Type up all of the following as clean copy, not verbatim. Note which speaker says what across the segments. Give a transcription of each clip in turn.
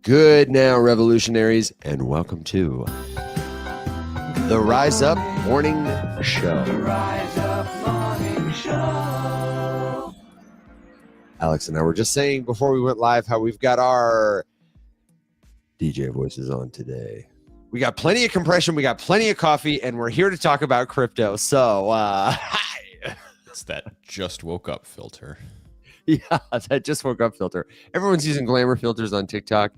Speaker 1: Good now, revolutionaries, and welcome to the Rise Up Morning Show. Alex and I were just saying before we went live how we've got our DJ voices on today. We got plenty of compression, we got plenty of coffee, and we're here to talk about crypto. So, hi.
Speaker 2: It's that just woke up filter.
Speaker 1: Yeah, that just woke up filter. Everyone's using glamour filters on TikTok.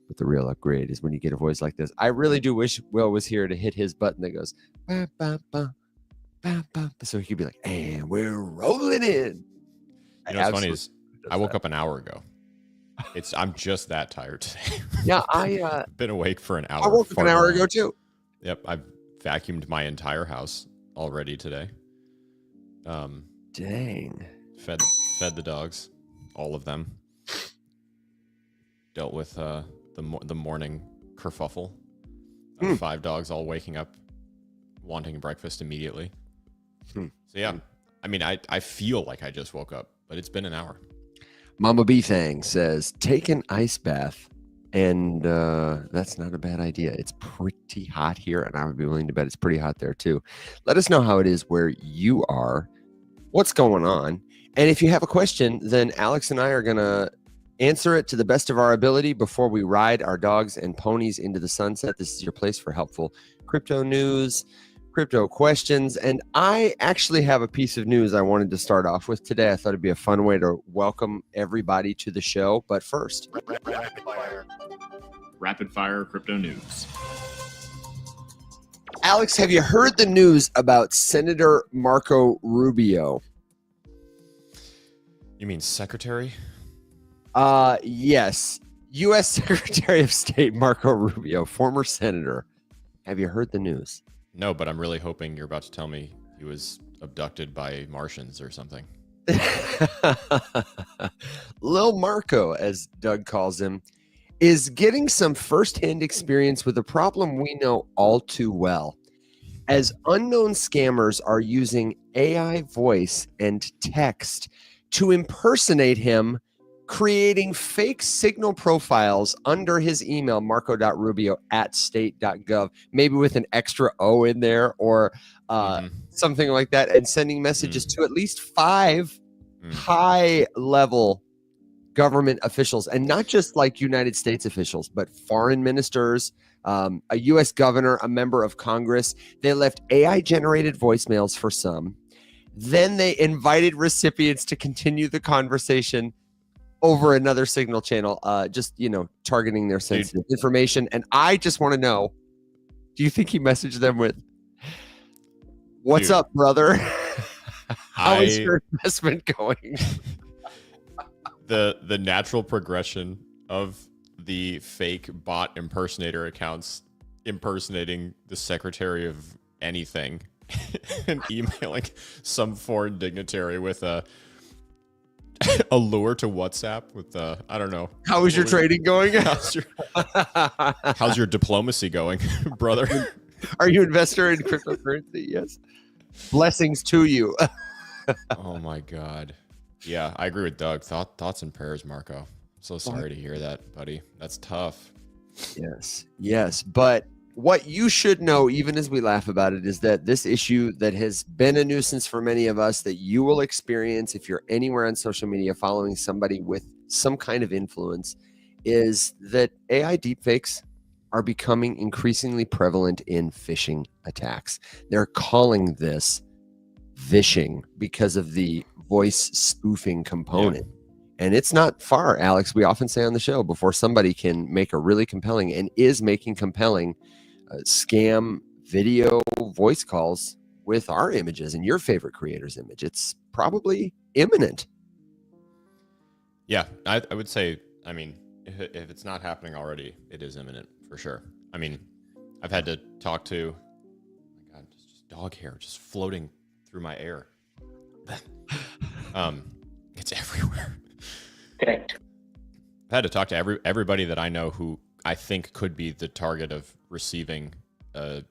Speaker 1: But the real upgrade is when you get a voice like this. I really do wish Will was here to hit his button that goes, bah, bah, bah, bah, bah, so he could be like, and we're rolling in.
Speaker 2: You know what's funny is I woke up an hour ago. I'm just that tired today.
Speaker 1: Yeah, I've
Speaker 2: been awake for an hour.
Speaker 1: I woke up an hour ago too.
Speaker 2: Yep, I've vacuumed my entire house already today.
Speaker 1: Dang.
Speaker 2: Fed the dogs, all of them. Dealt with the morning kerfuffle of 5 dogs all waking up wanting breakfast immediately. So yeah, I mean, I feel like I just woke up, but it's been an hour.
Speaker 1: Mama B Thang says, take an ice bath. And that's not a bad idea. It's pretty hot here, and I would be willing to bet it's pretty hot there too. Let us know how it is where you are, what's going on. And if you have a question, then Alex and I are going to answer it to the best of our ability before we ride our dogs and ponies into the sunset. This is your place for helpful crypto news, crypto questions. And I actually have a piece of news I wanted to start off with today. I thought it'd be a fun way to welcome everybody to the show. But first,
Speaker 3: rapid fire crypto news.
Speaker 1: Alex, have you heard the news about Senator Marco Rubio?
Speaker 2: You mean secretary?
Speaker 1: Yes. U.S. Secretary of State Marco Rubio, former senator. Have you heard the news?
Speaker 2: No, but I'm really hoping you're about to tell me he was abducted by Martians or something.
Speaker 1: Lil Marco, as Doug calls him, is getting some firsthand experience with a problem we know all too well. As unknown scammers are using AI voice and text to impersonate him, creating fake signal profiles under his email, marco.rubio@state.gov, maybe with an extra O in there or something like that, and sending messages to at least 5 high-level government officials, and not just like United States officials, but foreign ministers, a U.S. governor, a member of Congress. They left AI-generated voicemails for some. Then they invited recipients to continue the conversation over another signal channel, just, targeting their sensitive information. And I just want to know, do you think he messaged them with, what's up, brother? How is your investment going?
Speaker 2: The natural progression of the fake bot impersonator accounts impersonating the secretary of anything and emailing some foreign dignitary with a lure to WhatsApp with I don't know.
Speaker 1: How is your trading going?
Speaker 2: How's your diplomacy going, brother?
Speaker 1: Are you an investor in cryptocurrency? Yes. Blessings to you.
Speaker 2: Oh my God. Yeah, I agree with Doug. Thoughts and prayers, Marco. So sorry to hear that, buddy. That's tough.
Speaker 1: Yes. But what you should know, even as we laugh about it, is that this issue that has been a nuisance for many of us, that you will experience if you're anywhere on social media following somebody with some kind of influence, is that AI deepfakes are becoming increasingly prevalent in phishing attacks. They're calling this phishing because of the voice spoofing component. Yeah. And it's not far, Alex. We often say on the show, before somebody can make a really compelling, and is making compelling, scam video voice calls with our images and your favorite creator's image. It's probably imminent.
Speaker 2: Yeah, I would say, I mean, if it's not happening already, it is imminent for sure. I mean, I've had to talk to, oh my God, just dog hair just floating through my air. It's everywhere.
Speaker 3: Correct.
Speaker 2: I've had to talk to everybody that I know who I think could be the target of receiving an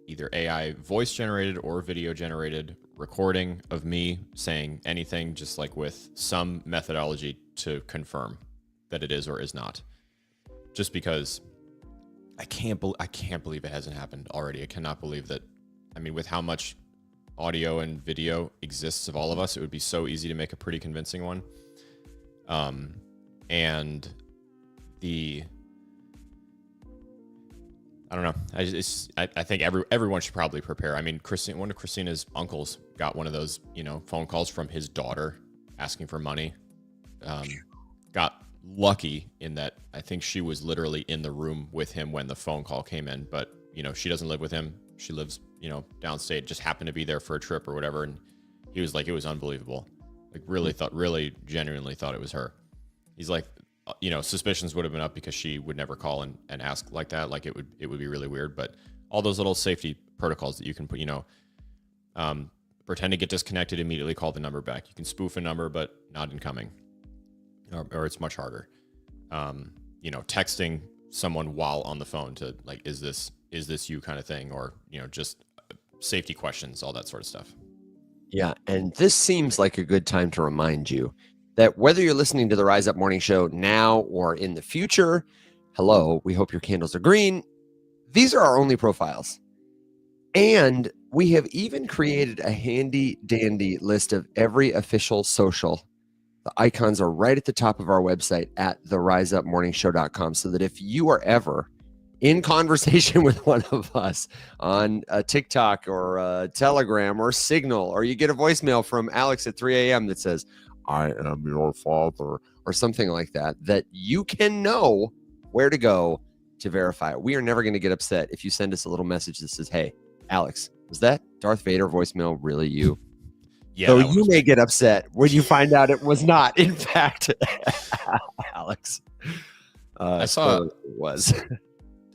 Speaker 2: either AI voice generated or video generated recording of me saying anything, just like with some methodology to confirm that it is or is not. just because I can't believe it hasn't happened already. I cannot believe that. I mean, with how much audio and video exists of all of us, it would be so easy to make a pretty convincing one. And I don't know. I think everyone should probably prepare. I mean, one of Christina's uncles got one of those, phone calls from his daughter asking for money. Got lucky in that I think she was literally in the room with him when the phone call came in, but she doesn't live with him. She lives, downstate, just happened to be there for a trip or whatever. And he was like, it was unbelievable. Like really genuinely thought it was her. He's like, suspicions would have been up because she would never call and ask like that. Like it would be really weird, but all those little safety protocols that you can put, pretend to get disconnected, immediately call the number back. You can spoof a number, but not incoming, or it's much harder. Texting someone while on the phone to like, is this you kind of thing, or, just safety questions, all that sort of stuff.
Speaker 1: Yeah. And this seems like a good time to remind you that whether you're listening to the Rise Up Morning Show now or in the future, hello, we hope your candles are green. These are our only profiles. And we have even created a handy dandy list of every official social. The icons are right at the top of our website at theriseupmorningshow.com, so that if you are ever in conversation with one of us on a TikTok or a Telegram or Signal, or you get a voicemail from Alex at 3 a.m. that says, I am your father, or something like that, that you can know where to go to verify it. We are never going to get upset if you send us a little message that says, hey, Alex, was that Darth Vader voicemail really you?
Speaker 2: Yeah.
Speaker 1: So you may get upset when you find out it was not, in fact, Alex.
Speaker 2: I saw
Speaker 1: it was.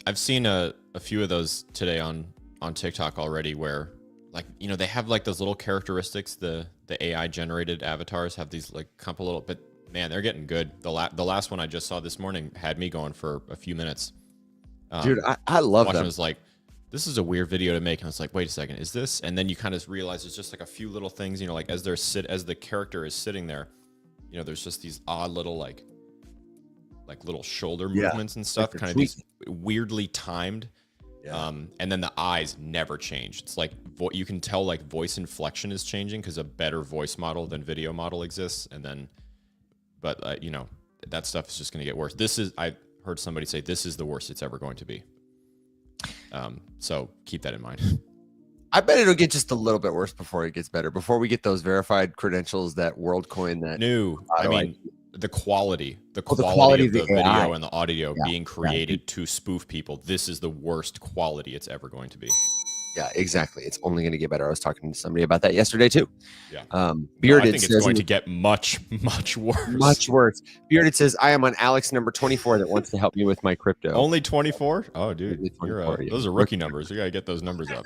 Speaker 2: I've seen a few of those today on TikTok already, where like, they have like those little characteristics. The AI generated avatars have these like couple little, but man, they're getting good. The last one I just saw this morning had me going for a few minutes.
Speaker 1: Dude, I love
Speaker 2: watching.
Speaker 1: them.
Speaker 2: I was like, this is a weird video to make. And I was like, wait a second, is this? And then you kind of realize it's just like a few little things, like as the character is sitting there, there's just these odd little like little shoulder movements and stuff, kind of these weirdly timed. Yeah. And then the eyes never change. It's like you can tell like voice inflection is changing because a better voice model than video model exists. And then, but that stuff is just going to get worse. I heard somebody say this is the worst it's ever going to be. So keep that in mind.
Speaker 1: I bet it'll get just a little bit worse before it gets better. Before we get those verified credentials that WorldCoin that
Speaker 2: the quality of the video
Speaker 1: AI.
Speaker 2: and the audio being created to spoof people. This is the worst quality it's ever going to be.
Speaker 1: Yeah, exactly. It's only going to get better. I was talking to somebody about that yesterday too.
Speaker 2: Yeah.
Speaker 1: Bearded
Speaker 2: I think it's going to get much, much worse.
Speaker 1: Much worse. Bearded says, I am on Alex number 24 that wants to help me with my crypto.
Speaker 2: Only 24? Oh, dude.
Speaker 1: 24,
Speaker 2: those are rookie numbers. You got to get those numbers up.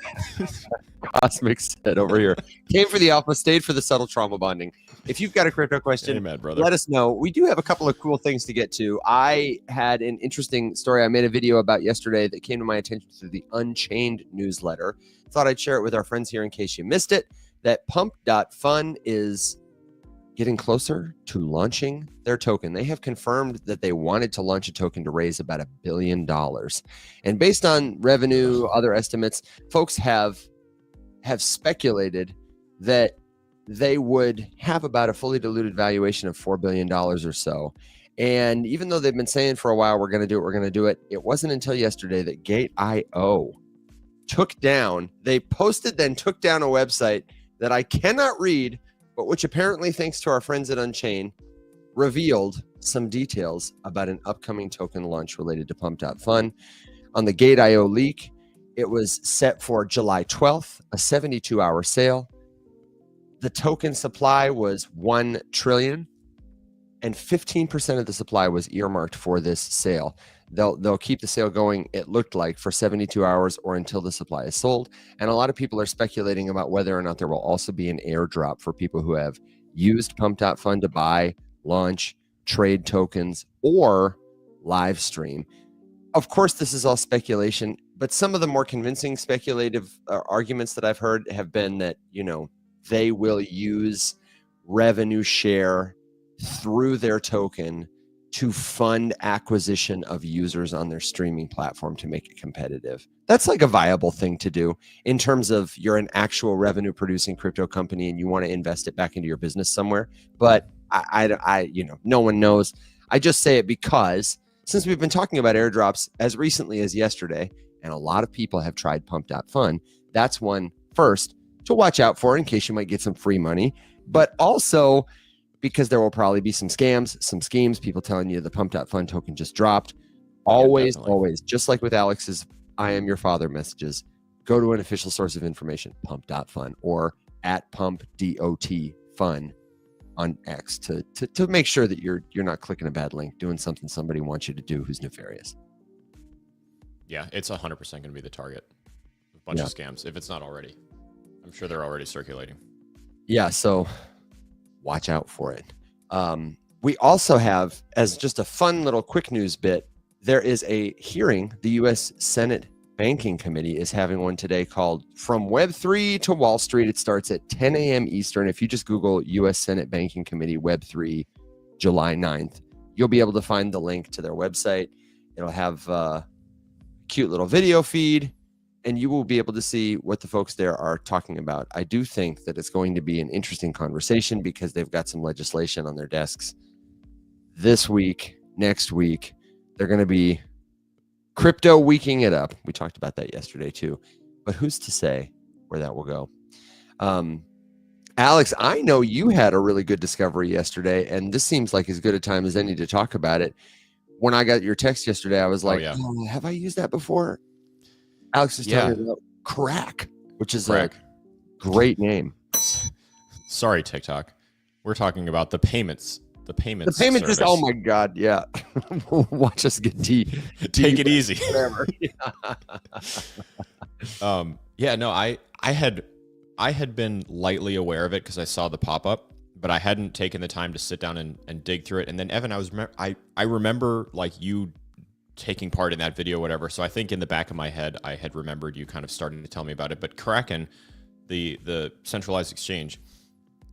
Speaker 1: Cosmic said over here, came for the alpha, stayed for the subtle trauma bonding. If you've got a crypto question,
Speaker 2: Amen, brother.
Speaker 1: Let us know. We do have a couple of cool things to get to. I had an interesting story I made a video about yesterday that came to my attention through the Unchained newsletter. Thought I'd share it with our friends here in case you missed it, that Pump.Fun is getting closer to launching their token. They have confirmed that they wanted to launch a token to raise about $1 billion. And based on revenue, other estimates, folks have speculated that they would have about a fully diluted valuation of $4 billion or so. And even though they've been saying for a while, we're going to do it, it wasn't until yesterday that Gate.io took down a website that I cannot read, but which apparently, thanks to our friends at Unchained, revealed some details about an upcoming token launch related to Pump.Fun. On the Gate.io leak, it was set for July 12th, a 72-hour sale. The token supply was 1 trillion, and 15% of the supply was earmarked for this sale. They'll keep the sale going, it looked like, for 72 hours or until the supply is sold. And a lot of people are speculating about whether or not there will also be an airdrop for people who have used Pump.Fun to buy, launch, trade tokens, or live stream. Of course, this is all speculation, but some of the more convincing speculative arguments that I've heard have been that, they will use revenue share through their token to fund acquisition of users on their streaming platform to make it competitive. That's like a viable thing to do in terms of you're an actual revenue producing crypto company and you want to invest it back into your business somewhere. But no one knows. I just say it because since we've been talking about airdrops as recently as yesterday, and a lot of people have tried Pump.Fun, that's one first to watch out for in case you might get some free money, but also because there will probably be some scams, some schemes, people telling you the Pump.Fun token just dropped. Always, just like with Alex's I am your father messages, go to an official source of information, Pump.Fun or at Pump.Fun on X to make sure that you're not clicking a bad link, doing something somebody wants you to do who's nefarious.
Speaker 2: Yeah, it's 100% going to be the target of a bunch of scams, if it's not already. I'm sure they're already circulating.
Speaker 1: Yeah, so watch out for it. We also have, as just a fun little quick news bit, there is a hearing. The U.S. Senate Banking Committee is having one today called From Web3 to Wall Street. It starts at 10 a.m. Eastern. If you just Google U.S. Senate Banking Committee Web3 July 9th, you'll be able to find the link to their website. It'll have a cute little video feed, and you will be able to see what the folks there are talking about. I do think that it's going to be an interesting conversation because they've got some legislation on their desks this week, next week. They're going to be crypto weeking it up. We talked about that yesterday too, but who's to say where that will go? Alex, I know you had a really good discovery yesterday, and this seems like as good a time as any to talk about it. When I got your text yesterday, I was like, oh, have I used that before? Alex is telling me about Krak, which is a great name.
Speaker 2: Sorry, TikTok. We're talking about the payments. The payments
Speaker 1: is, oh my God, yeah. Watch us get deep.
Speaker 2: Take it easy.
Speaker 1: Whatever.
Speaker 2: I had been lightly aware of it because I saw the pop-up, but I hadn't taken the time to sit down and dig through it. And then Evan, I remember like you taking part in that video, whatever. So I think in the back of my head, I had remembered you kind of starting to tell me about it. But Kraken, the centralized exchange,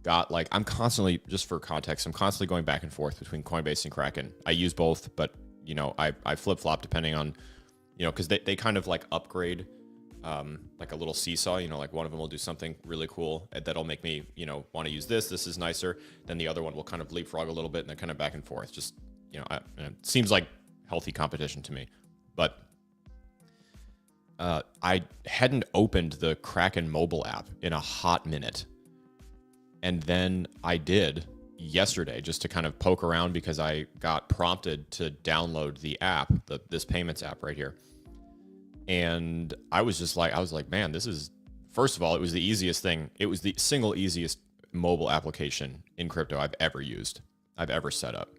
Speaker 2: got like, I'm constantly, just for context, I'm constantly going back and forth between Coinbase and Kraken. I use both, but I flip-flop depending on, because they kind of like upgrade like a little seesaw, like one of them will do something really cool that'll make me, want to use this. This is nicer. Then the other one will kind of leapfrog a little bit and then kind of back and forth. Just, it seems like healthy competition to me. But I hadn't opened the Kraken mobile app in a hot minute. And then I did yesterday just to kind of poke around because I got prompted to download the app, this payments app right here. And I was like, man, this is, first of all, it was the easiest thing. It was the single easiest mobile application in crypto I've ever used, I've ever set up.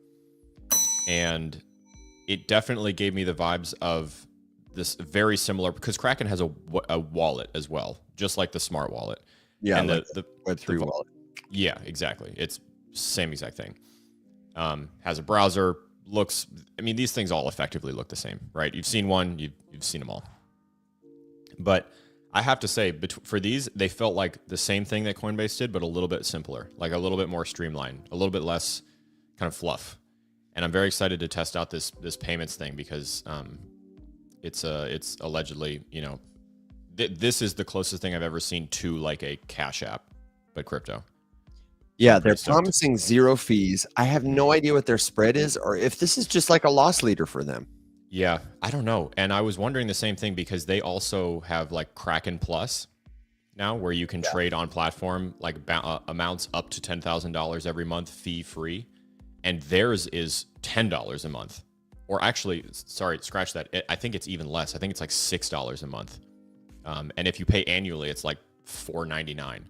Speaker 2: And it definitely gave me the vibes of this very similar, because Kraken has a wallet as well, just like the smart wallet.
Speaker 1: Yeah,
Speaker 2: and
Speaker 1: like the Web3 wallet.
Speaker 2: Yeah, exactly. It's same exact thing. Has a browser, these things all effectively look the same, right? You've seen one, you've seen them all. But I have to say, for these, they felt like the same thing that Coinbase did, but a little bit simpler, like a little bit more streamlined, a little bit less kind of fluff. And I'm very excited to test out this payments thing because it's allegedly, this is the closest thing I've ever seen to like a cash app, but crypto.
Speaker 1: Yeah, they're promising zero fees. I have no idea what their spread is or if this is just like a loss leader for them.
Speaker 2: Yeah, I don't know. And I was wondering the same thing because they also have like Kraken Plus now where you can trade on platform like amounts up to $10,000 every month fee free. And theirs is $10 a month. Or actually, sorry, scratch that. I think it's even less. I think it's like $6 a month. And if you pay annually, it's like $4.99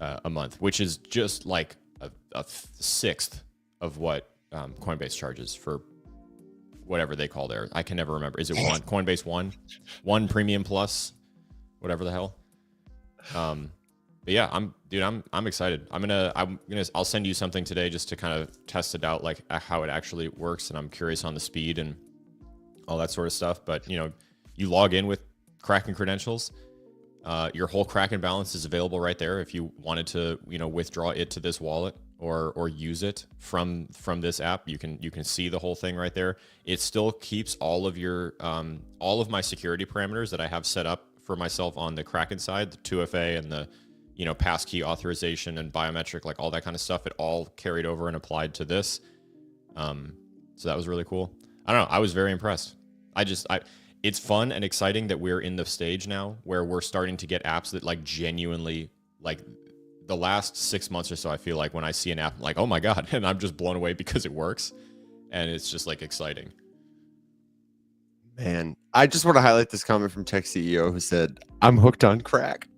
Speaker 2: a month, which is just like a sixth of what Coinbase charges for whatever they call theirs. I can never remember. Is it one Coinbase one premium plus, whatever the hell? But yeah, I'm excited. I'll send you something today just to kind of test it out, like how it actually works. And I'm curious on the speed and all that sort of stuff. But you log in with Kraken credentials. Your whole Kraken balance is available right there if you wanted to, withdraw it to this wallet or use it from this app, you can see the whole thing right there. It still keeps all of your all of my security parameters that I have set up for myself on the Kraken side, the 2FA and the passkey authorization and biometric, like all that kind of stuff. It all carried over and applied to this. So that was really cool. I don't know. I was very impressed. It's fun and exciting that we're in the stage now where we're starting to get apps that like genuinely, like the last 6 months or so, I feel like when I see an app, I'm like, oh my God, and I'm just blown away because it works. And it's just like exciting.
Speaker 1: Man, I just want to highlight this comment from Tech CEO who said, I'm hooked on crack.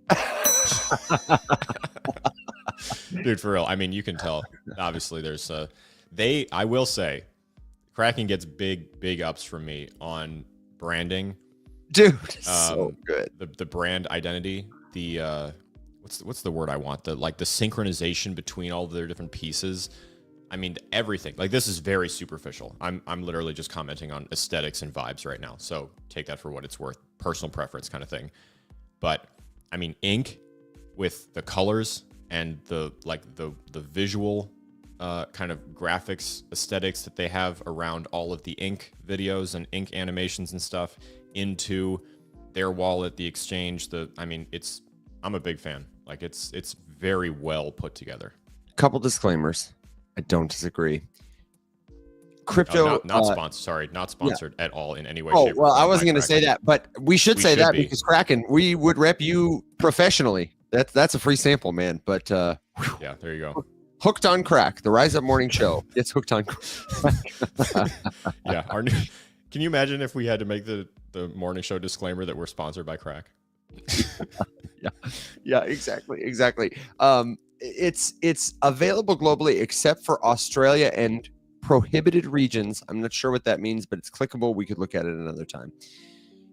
Speaker 2: Dude, for real. I mean, you can tell, obviously there's I will say Kraken gets big ups from me on branding.
Speaker 1: Dude, so good.
Speaker 2: The brand identity, the what's the word I want? The synchronization between all of their different pieces. I mean, everything. Like, this is very superficial. I'm literally just commenting on aesthetics and vibes right now. So take that for what it's worth. Personal preference kind of thing. But I mean, ink with the colors and the visual kind of graphics aesthetics that they have around all of the ink videos and ink animations and stuff into their wallet, the exchange. I'm a big fan. Like, it's very well put together.
Speaker 1: Couple disclaimers. I don't disagree. Crypto,
Speaker 2: not sponsored. Sorry, not sponsored at all in any way.
Speaker 1: Oh,
Speaker 2: shape,
Speaker 1: well,
Speaker 2: or
Speaker 1: I
Speaker 2: form
Speaker 1: wasn't
Speaker 2: by
Speaker 1: going to say
Speaker 2: Kraken.
Speaker 1: that, but we should say
Speaker 2: should
Speaker 1: that
Speaker 2: be.
Speaker 1: because Kraken, we would rep you professionally. That's a free sample, man. But
Speaker 2: Yeah, there you go.
Speaker 1: Hooked on Crack, the Rise Up Morning Show. It's hooked on crack.
Speaker 2: Yeah, can you imagine if we had to make the morning show disclaimer that we're sponsored by Crack?
Speaker 1: Yeah, exactly. It's available globally except for Australia and prohibited regions. I'm not sure what that means, but it's clickable. We could look at it another time.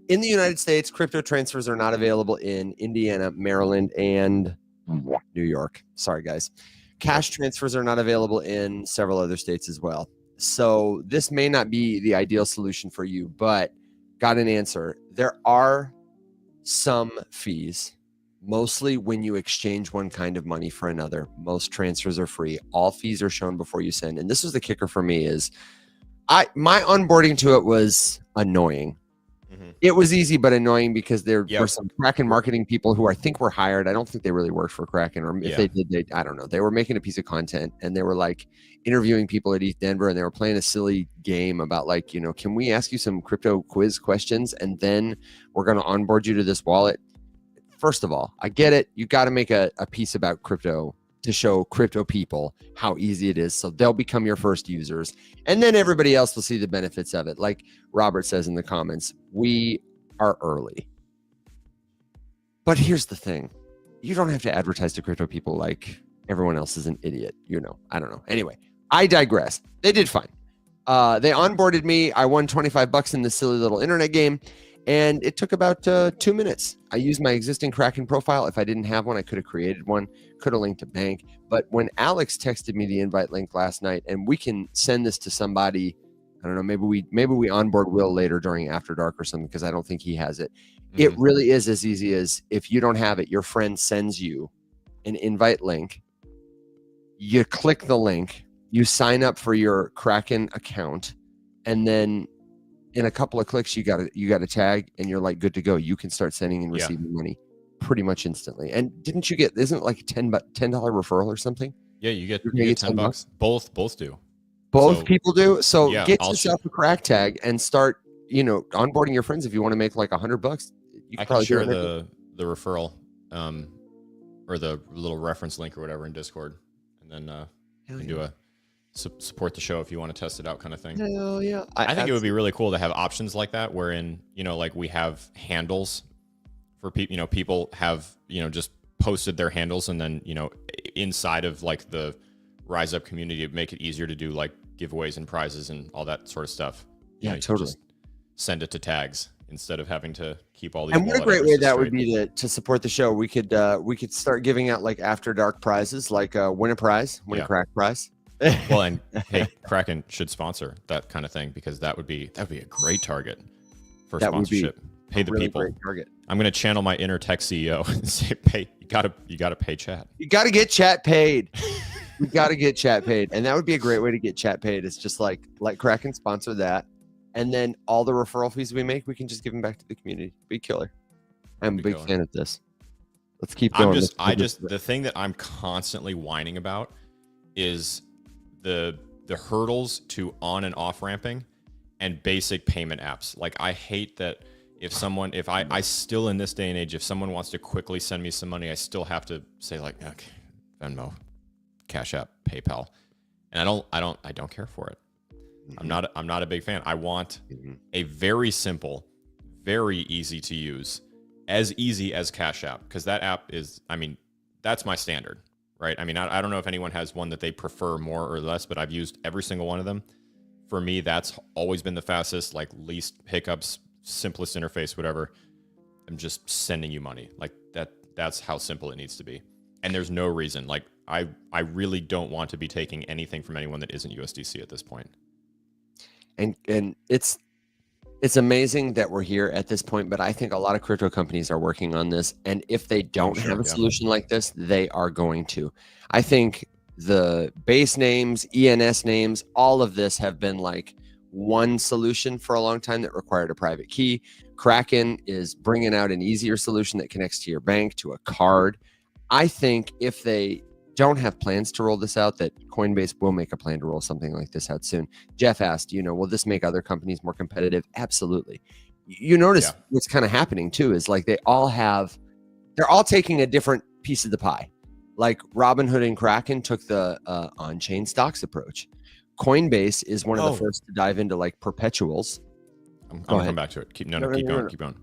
Speaker 1: In the United States, crypto transfers are not available in Indiana, Maryland, and New York. Sorry, guys. Cash transfers are not available in several other states as well. So this may not be the ideal solution for you, but got an answer. There are some fees. Mostly when you exchange one kind of money for another. Most transfers are free. All fees are shown before you send. And this was the kicker for me is my onboarding to it was annoying. Mm-hmm. It was easy but annoying because there were some Kraken marketing people who I think were hired. I don't think they really worked for Kraken, or if they did, I don't know. They were making a piece of content and they were like interviewing people at ETH Denver, and they were playing a silly game about like, can we ask you some crypto quiz questions and then we're going to onboard you to this wallet? First of all, I get it. You got to make a piece about crypto to show crypto people how easy it is. So they'll become your first users. And then everybody else will see the benefits of it. Like Robert says in the comments, we are early. But here's the thing. You don't have to advertise to crypto people like everyone else is an idiot. I don't know. Anyway, I digress. They did fine. They onboarded me. I won $25 in this silly little internet game. And it took about 2 minutes. I used my existing Kraken profile. If I didn't have one, I could have created one, could have linked a bank. But when Alex texted me the invite link last night, and we can send this to somebody, I don't know, maybe we onboard Will later during After Dark or something, because I don't think he has it. Mm-hmm. It really is as easy as if you don't have it, your friend sends you an invite link. You click the link, you sign up for your Kraken account, and then in a couple of clicks, you got a tag, and you're like good to go. You can start sending and receiving money pretty much instantly. And didn't you isn't it like a $10 referral or something?
Speaker 2: Yeah, you get $10. Both do.
Speaker 1: Both people do. So get yourself a Crack tag and start, onboarding your friends. If you want to make like $100,
Speaker 2: I can share the referral, or the little reference link or whatever in Discord, and then do a support the show if you want to test it out kind of thing.
Speaker 1: Hell yeah.
Speaker 2: I think it would be really cool to have options like that, wherein, like we have handles for people, people have, just posted their handles, and then, inside of like the Rise Up community, it'd make it easier to do like giveaways and prizes and all that sort of stuff.
Speaker 1: Yeah, totally.
Speaker 2: Just send it to tags instead of having to keep all these.
Speaker 1: And what a great way that would be to support the show. We could start giving out like After Dark prizes, like win a Crack prize.
Speaker 2: Well, and hey, Kraken should sponsor that kind of thing, because that would be a great target for sponsorship. Pay the people. I'm going to channel my inner tech CEO and say, "Pay. You got to pay chat.
Speaker 1: You got to get chat paid." We got to get chat paid, and that would be a great way to get chat paid. It's just like let Kraken sponsor that, and then all the referral fees we make, we can just give them back to the community. Be killer. I'm a big fan of this. Let's keep going.
Speaker 2: The thing that I'm constantly whining about is the hurdles to on and off ramping and basic payment apps. Like, I hate that if I still in this day and age, if someone wants to quickly send me some money, I still have to say like, okay, Venmo, Cash App, PayPal. And I don't care for it. Mm-hmm. I'm not a big fan. I want a very simple, very easy to use, as easy as Cash App, because that app is, I mean, that's my standard, right? I mean, I don't know if anyone has one that they prefer more or less, but I've used every single one of them. For me, that's always been the fastest, like least hiccups, simplest interface, whatever. I'm just sending you money. Like that's how simple it needs to be. And there's no reason, like I really don't want to be taking anything from anyone that isn't USDC at this point.
Speaker 1: And it's amazing that we're here at this point, but I think a lot of crypto companies are working on this. And if they don't have a solution like this, they are going to. I think the base names, ENS names, all of this have been like one solution for a long time that required a private key. Kraken is bringing out an easier solution that connects to your bank, to a card. I think if they don't have plans to roll this out, that Coinbase will make a plan to roll something like this out soon. Jeff asked, will this make other companies more competitive? Absolutely. You notice what's kind of happening too is like they're all taking a different piece of the pie. Like Robinhood and Kraken took the on-chain stocks approach. Coinbase is one of the first to dive into like perpetuals.
Speaker 2: I'm gonna come back to it. Keep going.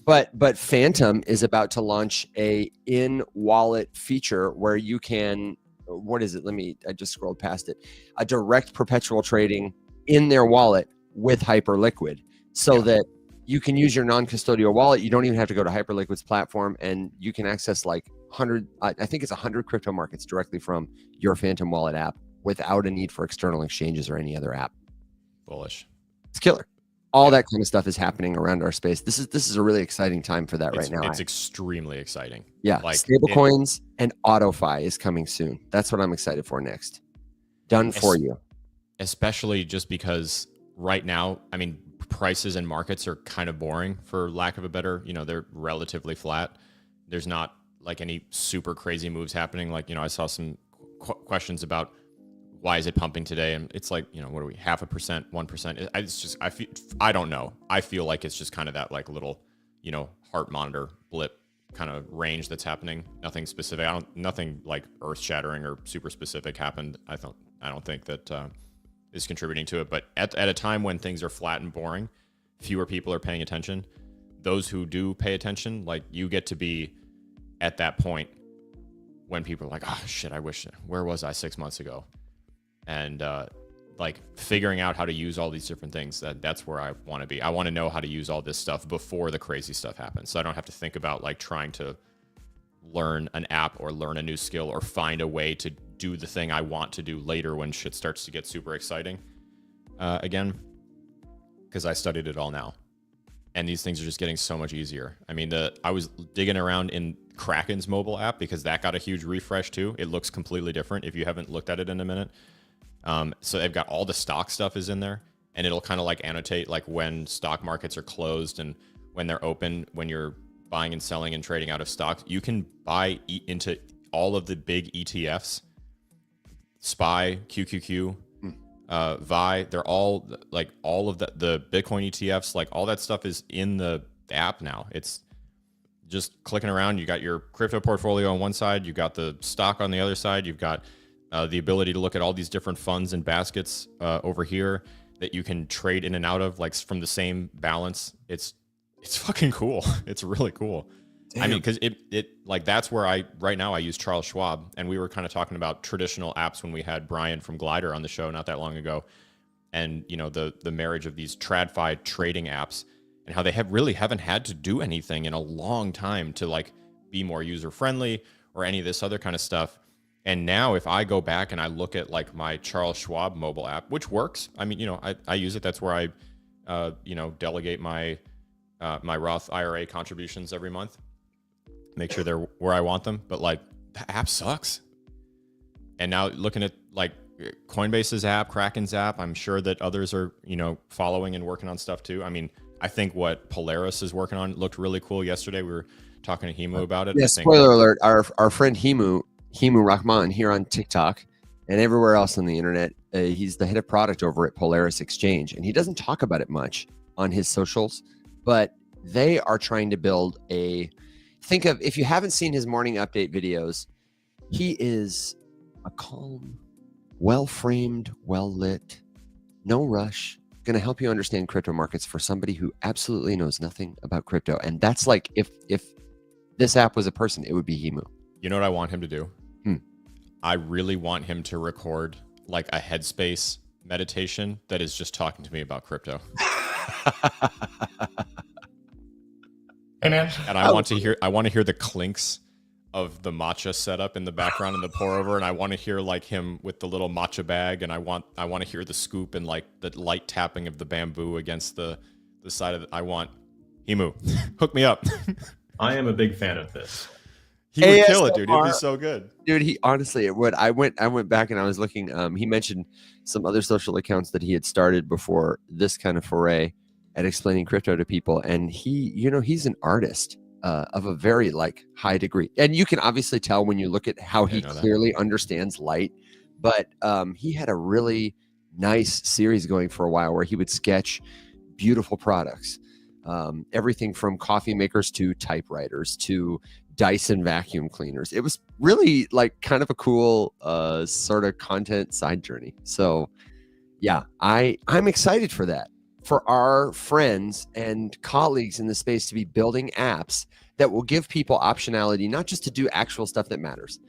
Speaker 1: But Phantom is about to launch a in-wallet feature where you can, what is it? I just scrolled past it. A direct perpetual trading in their wallet with Hyperliquid so that you can use your non-custodial wallet. You don't even have to go to Hyperliquid's platform, and you can access like 100 crypto markets directly from your Phantom wallet app without a need for external exchanges or any other app.
Speaker 2: Bullish.
Speaker 1: It's killer. All that kind of stuff is happening around our space. This is a really exciting time for that right now.
Speaker 2: It's extremely exciting.
Speaker 1: Yeah, like stablecoins and AutoFi is coming soon. That's what I'm excited for next. Done for you.
Speaker 2: Especially just because right now, I mean, prices and markets are kind of boring, for lack of a better, they're relatively flat. There's not like any super crazy moves happening. Like, I saw some questions about why is it pumping today? And it's like, what are we, 0.5%, 1%? I don't know. I feel like it's just kind of that like little, heart monitor blip kind of range that's happening. Nothing specific. Nothing like earth shattering or super specific happened. I don't think that is contributing to it. But at a time when things are flat and boring, fewer people are paying attention. Those who do pay attention, like you get to be at that point when people are like, oh shit, where was I 6 months ago? And like figuring out how to use all these different things, that's where I want to be. I want to know how to use all this stuff before the crazy stuff happens. So I don't have to think about like trying to learn an app or learn a new skill or find a way to do the thing I want to do later when shit starts to get super exciting again, because I studied it all now. And these things are just getting so much easier. I mean, I was digging around in Kraken's mobile app because that got a huge refresh too. It looks completely different if you haven't looked at it in a minute. So they've got all the stock stuff is in there, and it'll kind of like annotate like when stock markets are closed and when they're open, when you're buying and selling and trading out of stocks. You can buy into all of the big ETFs, SPY, QQQ, VI. They're all like all of the Bitcoin ETFs, like all that stuff is in the app now. It's just clicking around. You got your crypto portfolio on one side, you got the stock on the other side, you've got the ability to look at all these different funds and baskets over here that you can trade in and out of, like from the same balance. It's fucking cool. It's really cool. Damn. I mean, because it like that's where right now I use Charles Schwab, and we were kind of talking about traditional apps when we had Brian from Glider on the show not that long ago, and the marriage of these TradFi trading apps and how they haven't had to do anything in a long time to like be more user friendly or any of this other kind of stuff. And now if I go back and I look at like my Charles Schwab mobile app, which works, I mean, I use it. That's where I, delegate my Roth IRA contributions every month, make sure they're where I want them. But like the app sucks. And now looking at like Coinbase's app, Kraken's app, I'm sure that others are, following and working on stuff too. I mean, I think what Polaris is working on looked really cool yesterday. We were talking to Himu about it.
Speaker 1: Yeah,
Speaker 2: I think,
Speaker 1: spoiler alert, our friend Himu Rahman here on TikTok and everywhere else on the internet, he's the head of product over at Polaris Exchange, and he doesn't talk about it much on his socials, but they are trying to build think of, if you haven't seen his morning update videos, he is a calm, well-framed, well-lit, no rush, going to help you understand crypto markets for somebody who absolutely knows nothing about crypto. And that's like, if this app was a person, it would be Himu.
Speaker 2: You know what I want him to do? I really want him to record like a headspace meditation that is just talking to me about crypto.
Speaker 3: Hey man.
Speaker 2: And I want to hear the clinks of the matcha setup in the background and the pour over, and I want to hear like him with the little matcha bag, and I want to hear the scoop and like the light tapping of the bamboo against the side of it. I want Himu, hook me up.
Speaker 3: I am a big fan of this.
Speaker 2: He would kill it, dude. He'd be so good.
Speaker 1: Dude, he honestly, it would. I went back and I was looking. He mentioned some other social accounts that he had started before this kind of foray at explaining crypto to people, and he's an artist of a very like high degree, and you can obviously tell when you look at how he clearly understands light. But he had a really nice series going for a while where he would sketch beautiful products, everything from coffee makers to typewriters to Dyson vacuum cleaners. It was really like kind of a cool sort of content side journey. So yeah, I'm excited for that, for our friends and colleagues in the space to be building apps that will give people optionality, not just to do actual stuff that matters,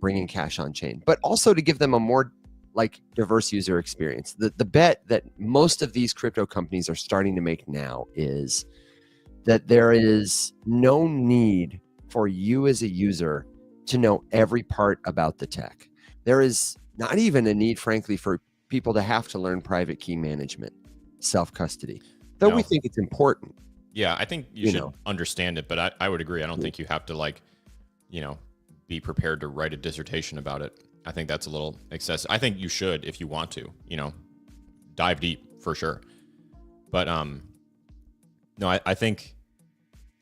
Speaker 1: bringing cash on chain, but also to give them a more like diverse user experience. The bet that most of these crypto companies are starting to make now is that there is no need for you as a user to know every part about the tech. There is not even a need, frankly, for people to have to learn private key management, self-custody, though we think it's important.
Speaker 2: Yeah, I think you should understand it, but I would agree. I don't think you have to be prepared to write a dissertation about it. I think that's a little excessive. I think you should, if you want to, dive deep for sure. But no, I think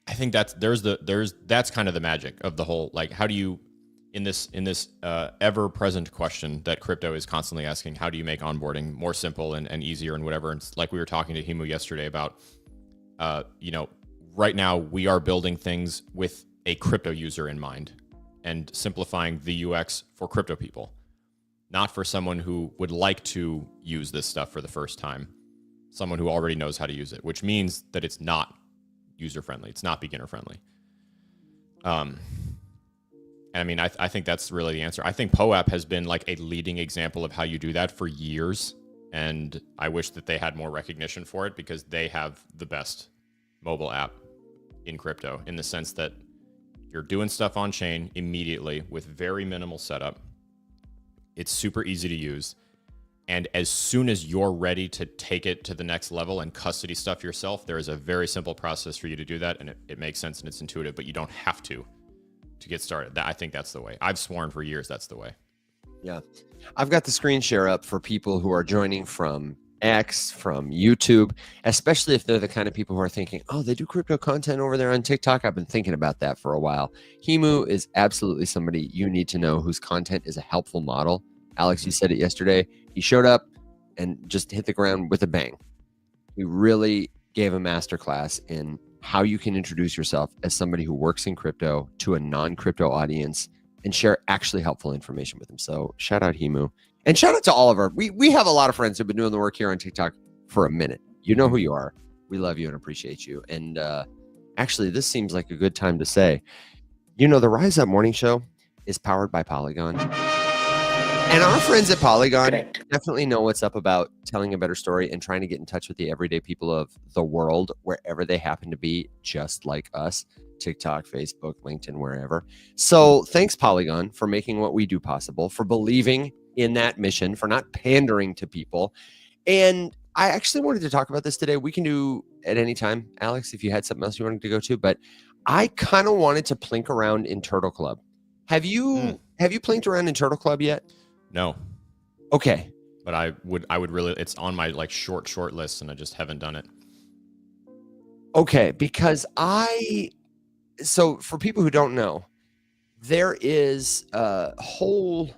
Speaker 2: that's that's kind of the magic of the whole, like, how do you, in this ever present question that crypto is constantly asking, how do you make onboarding more simple and easier and whatever? And like we were talking to Himu yesterday about, right now we are building things with a crypto user in mind and simplifying the UX for crypto people, not for someone who would like to use this stuff for the first time, someone who already knows how to use it, which means that it's not user friendly. It's not beginner friendly. And I mean, I think that's really the answer. I think POAP has been like a leading example of how you do that for years. And I wish that they had more recognition for it, because they have the best mobile app in crypto, in the sense that you're doing stuff on chain immediately with very minimal setup. It's super easy to use. And as soon as you're ready to take it to the next level and custody stuff yourself, there is a very simple process for you to do that. And it makes sense and it's intuitive, but you don't have to get started. I think that's the way. I've sworn for years that's the way.
Speaker 1: Yeah. I've got the screen share up for people who are joining from X, from YouTube, especially if they're the kind of people who are thinking, oh, they do crypto content over there on TikTok. I've been thinking about that for a while. Himu is absolutely somebody you need to know, whose content is a helpful model. Alex, you said it yesterday. He showed up and just hit the ground with a bang. He really gave a masterclass in how you can introduce yourself as somebody who works in crypto to a non-crypto audience and share actually helpful information with them. So shout out Himu. And shout out to all of our, we have a lot of friends who've been doing the work here on TikTok for a minute. You know who you are. We love you and appreciate you. And actually, this seems like a good time to say, the Rise Up Morning Show is powered by Polygon. And our friends at Polygon definitely know what's up about telling a better story and trying to get in touch with the everyday people of the world, wherever they happen to be, just like us. TikTok, Facebook, LinkedIn, wherever. So thanks, Polygon, for making what we do possible, for believing in that mission, for not pandering to people. And I actually wanted to talk about this today. We can do at any time, Alex, if you had something else you wanted to go to, but I kind of wanted to plink around in Turtle Club. Have you plinked around in Turtle Club yet?
Speaker 2: No,
Speaker 1: Okay.
Speaker 2: but I would really. It's on my like short list, and I just haven't done it.
Speaker 1: Okay, because so for people who don't know, there is a whole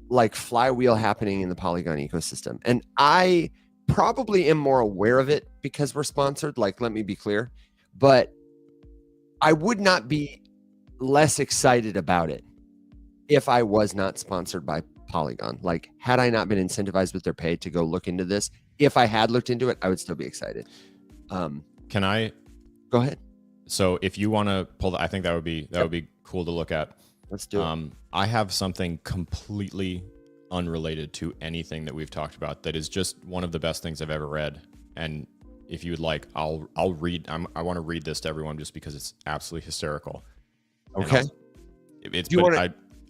Speaker 1: like flywheel happening in the Polygon ecosystem. And I probably am more aware of it because we're sponsored. Like, let me be clear. But I would not be less excited about it if I was not sponsored by Polygon. Like, had I not been incentivized with their pay to go look into this, if I had looked into it, I would still be excited.
Speaker 2: Can I
Speaker 1: Go ahead.
Speaker 2: So if you want to pull I think that would be cool to look at.
Speaker 1: Let's do it.
Speaker 2: I have something completely unrelated to anything that we've talked about that is just one of the best things I've ever read. And if you would like, I'll read. I want to read this to everyone just because it's absolutely hysterical.
Speaker 1: Okay.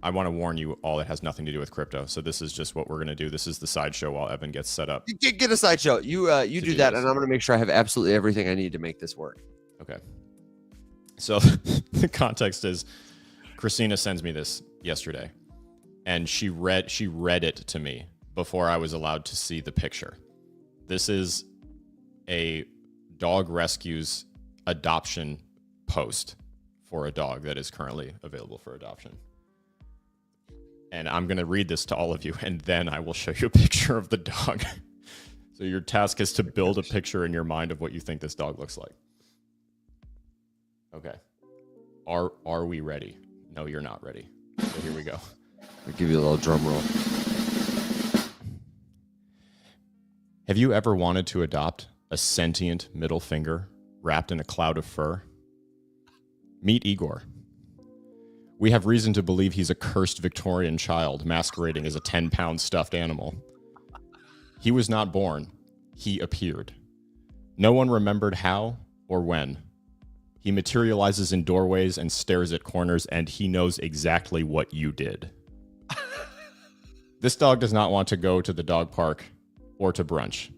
Speaker 2: I want to warn you all, it has nothing to do with crypto. So this is just what we're going to do. This is the sideshow while Evan gets set up.
Speaker 1: Get a sideshow. You do that, and I'm going to make sure I have absolutely everything I need to make this work.
Speaker 2: Okay. So the context is Christina sends me this yesterday, and she read it to me before I was allowed to see the picture. This is a dog rescues adoption post for a dog that is currently available for adoption. And I'm going to read this to all of you, and then I will show you a picture of the dog. So your task is to build a picture in your mind of what you think this dog looks like. Okay. Are we ready? No, you're not ready. So here we go.
Speaker 1: I'll give you a little drum roll.
Speaker 2: Have you ever wanted to adopt a sentient middle finger wrapped in a cloud of fur? Meet Igor. We have reason to believe he's a cursed Victorian child masquerading as a 10-pound stuffed animal. He was not born. He appeared. No one remembered how or when. He materializes in doorways and stares at corners, and he knows exactly what you did. This dog does not want to go to the dog park or to brunch.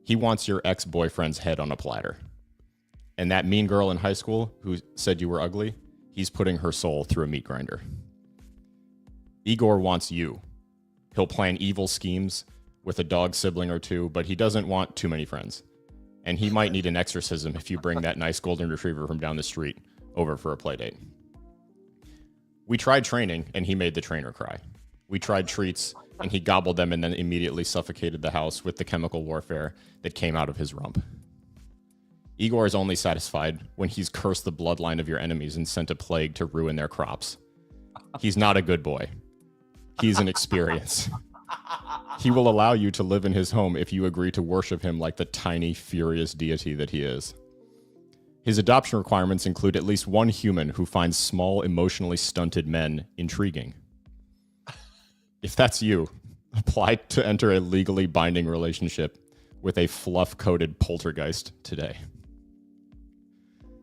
Speaker 2: He wants your ex-boyfriend's head on a platter. And that mean girl in high school who said you were ugly, he's putting her soul through a meat grinder. Igor wants you. He'll plan evil schemes with a dog sibling or two, but he doesn't want too many friends. And he might need an exorcism if you bring that nice golden retriever from down the street over for a play date. We tried training, and he made the trainer cry. We tried treats, and he gobbled them and then immediately suffocated the house with the chemical warfare that came out of his rump. Igor is only satisfied when he's cursed the bloodline of your enemies and sent a plague to ruin their crops. He's not a good boy. He's an experience. He will allow you to live in his home if you agree to worship him like the tiny, furious deity that he is. His adoption requirements include at least one human who finds small, emotionally stunted men intriguing. If that's you, apply to enter a legally binding relationship with a fluff-coated poltergeist today.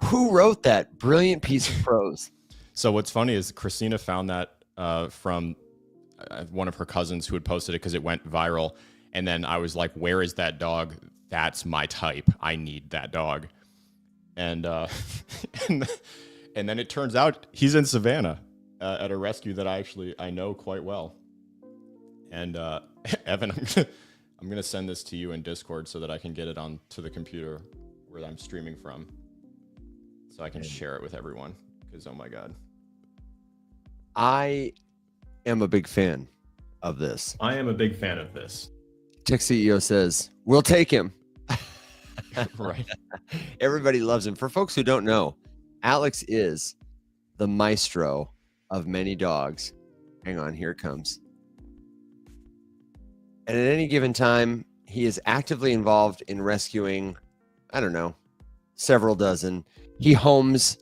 Speaker 1: Who wrote that brilliant piece of prose?
Speaker 2: So what's funny is Christina found that from one of her cousins who had posted it because it went viral. And then I was like, where is that dog? That's my type. I need that dog. And and then it turns out he's in Savannah at a rescue that I know quite well. And Evan, I'm gonna send this to you in Discord so that I can get it onto the computer where I'm streaming from, so I can share it with everyone. Because oh my god,
Speaker 1: I am a big fan of this.
Speaker 3: I am a big fan of this.
Speaker 1: Tech CEO says, we'll take him.
Speaker 2: right?
Speaker 1: Everybody loves him. For folks who don't know, Alex is the maestro of many dogs. Hang on, here it comes. And at any given time, he is actively involved in rescuing, I don't know, several dozen. He homes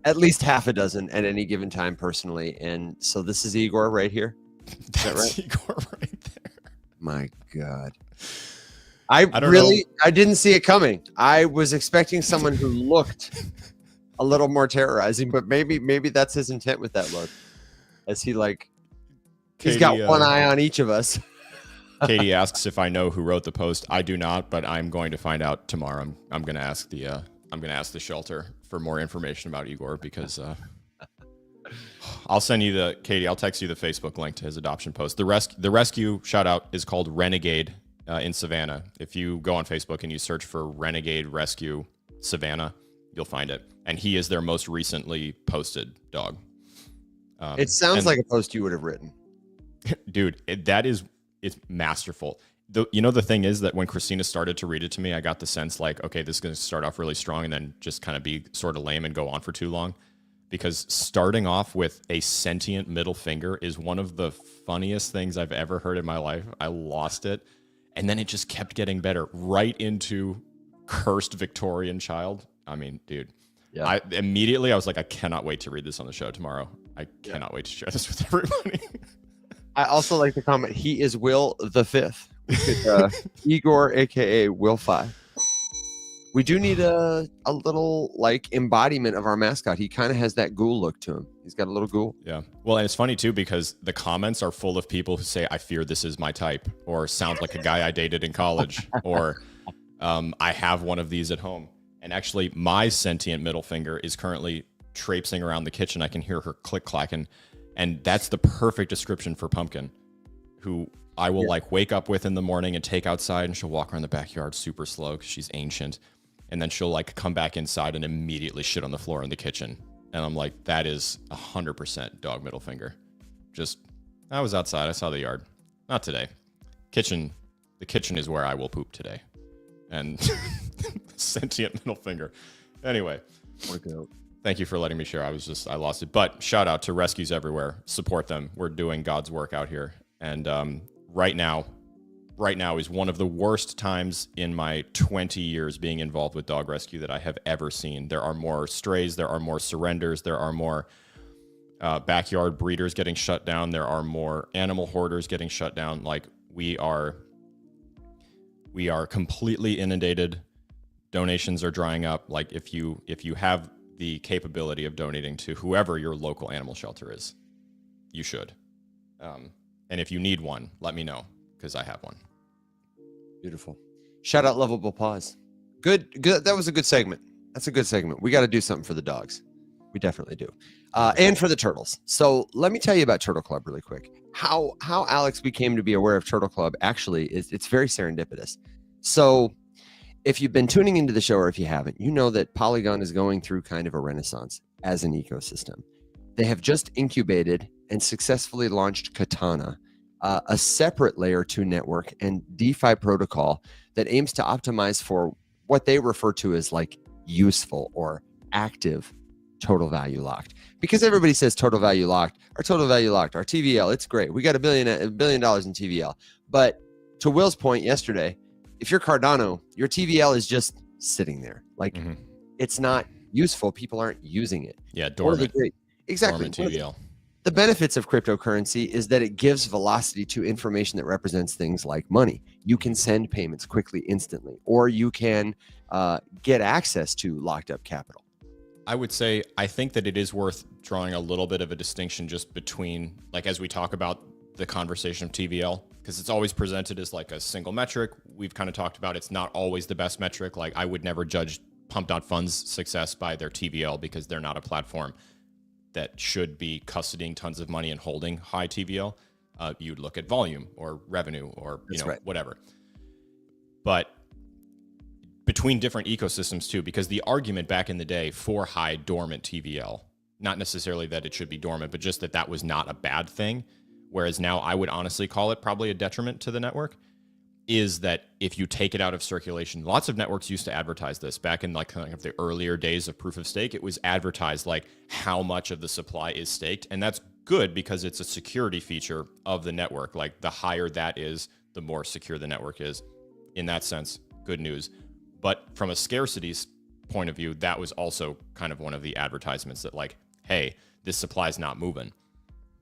Speaker 1: at least half a dozen at any given time personally. And so this is Igor right here.
Speaker 2: That's
Speaker 1: that right?
Speaker 2: Igor right there.
Speaker 1: My God.
Speaker 2: I don't
Speaker 1: really, I didn't see it coming. I was expecting someone who looked a little more terrorizing, but maybe that's his intent with that look. As he he's got one eye on each of us.
Speaker 2: Katie asks if I know who wrote the post. I do not, but I'm going to find out tomorrow. I'm going to ask the shelter for more information about Igor because I'll send you Katie, I'll text you the Facebook link to his adoption post. The rescue shout out is called Renegade in Savannah. If you go on Facebook and you search for Renegade Rescue Savannah, you'll find it. And he is their most recently posted dog.
Speaker 1: It sounds like a post you would have written.
Speaker 2: Dude, it's masterful. The thing is that when Christina started to read it to me, I got the sense like, okay, this is going to start off really strong and then just kind of be sort of lame and go on for too long. Because starting off with a sentient middle finger is one of the funniest things I've ever heard in my life. I lost it. And then it just kept getting better right into cursed Victorian child. I mean, dude, yeah. I was like, I cannot wait to read this on the show tomorrow. I cannot wait to share this with everybody.
Speaker 1: I also like the comment, he is Will the Fifth. We could, Igor, aka Will 5. We do need a little like embodiment of our mascot. He kind of has that ghoul look to him. He's got a little ghoul.
Speaker 2: Yeah. Well, and it's funny too, because the comments are full of people who say, I fear this is my type, or sounds like a guy I dated in college, or I have one of these at home. And actually my sentient middle finger is currently traipsing around the kitchen. I can hear her click clacking. And that's the perfect description for Pumpkin, who I will like wake up with in the morning and take outside, and she'll walk around the backyard super slow because she's ancient. And then she'll like come back inside and immediately shit on the floor in the kitchen. And I'm like, that is 100% dog middle finger. Just, I was outside. I saw the yard. Not today. The kitchen is where I will poop today. And sentient middle finger. Anyway. Thank you for letting me share. I lost it. But shout out to rescues everywhere. Support them. We're doing God's work out here. And right now is one of the worst times in my 20 years being involved with dog rescue that I have ever seen. There are more strays. There are more surrenders. There are more backyard breeders getting shut down. There are more animal hoarders getting shut down. Like we are completely inundated. Donations are drying up. Like if you have the capability of donating to whoever your local animal shelter is, you should. And if you need one, let me know, because I have one.
Speaker 1: Beautiful. Shout out Lovable Paws. Good. That was a good segment. That's a good segment. We got to do something for the dogs. We definitely do. And for the turtles. So let me tell you about Turtle Club really quick. How Alex became to be aware of Turtle Club actually it's very serendipitous. So if you've been tuning into the show, or if you haven't, you know that Polygon is going through kind of a renaissance as an ecosystem. They have just incubated and successfully launched Katana, a separate layer 2 network and DeFi protocol that aims to optimize for what they refer to as like useful or active total value locked. Because everybody says total value locked, our TVL, it's great. We got $1 billion in TVL. But to Will's point yesterday, if you're Cardano, your TVL is just sitting there. Like it's not useful. People aren't using it.
Speaker 2: Yeah, dormant.
Speaker 1: Exactly.
Speaker 2: Dormant TVL.
Speaker 1: The benefits of cryptocurrency is that it gives velocity to information that represents things like money. You can send payments quickly, instantly, or you can get access to locked up capital.
Speaker 2: I would say, I think that it is worth drawing a little bit of a distinction just between, like, as we talk about the conversation of TVL, because it's always presented as like a single metric. We've kind of talked about it's not always the best metric. Like I would never judge Pump.Fun's success by their TVL because they're not a platform that should be custodying tons of money and holding high TVL. You'd look at volume or revenue or whatever. But between different ecosystems too, because the argument back in the day for high dormant TVL, not necessarily that it should be dormant, but just that was not a bad thing. Whereas now I would honestly call it probably a detriment to the network, is that if you take it out of circulation, lots of networks used to advertise this back in like kind of the earlier days of proof of stake. It was advertised like how much of the supply is staked. And that's good because it's a security feature of the network. Like the higher that is, the more secure the network is. In that sense, good news. But from a scarcity point of view, that was also kind of one of the advertisements that like, hey, this supply is not moving.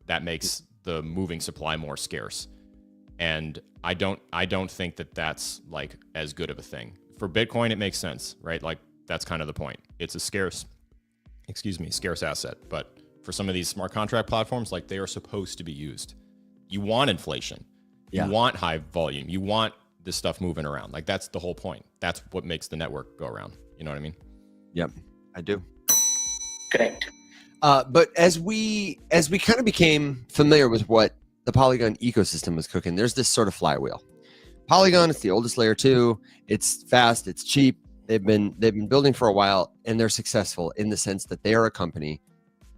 Speaker 2: That makes the moving supply more scarce. And I don't think that that's like as good of a thing. For Bitcoin, it makes sense, right? Like that's kind of the point. It's a scarce asset. But for some of these smart contract platforms, like they are supposed to be used. You want inflation. You want high volume. You want this stuff moving around. Like that's the whole point. That's what makes the network go around. You know what I mean?
Speaker 1: Yep, I do.
Speaker 4: Correct.
Speaker 1: But as we kind of became familiar with what the Polygon ecosystem was cooking, there's this sort of flywheel. Polygon, it's the oldest layer 2. It's fast, it's cheap. They've been building for a while, and they're successful in the sense that they are a company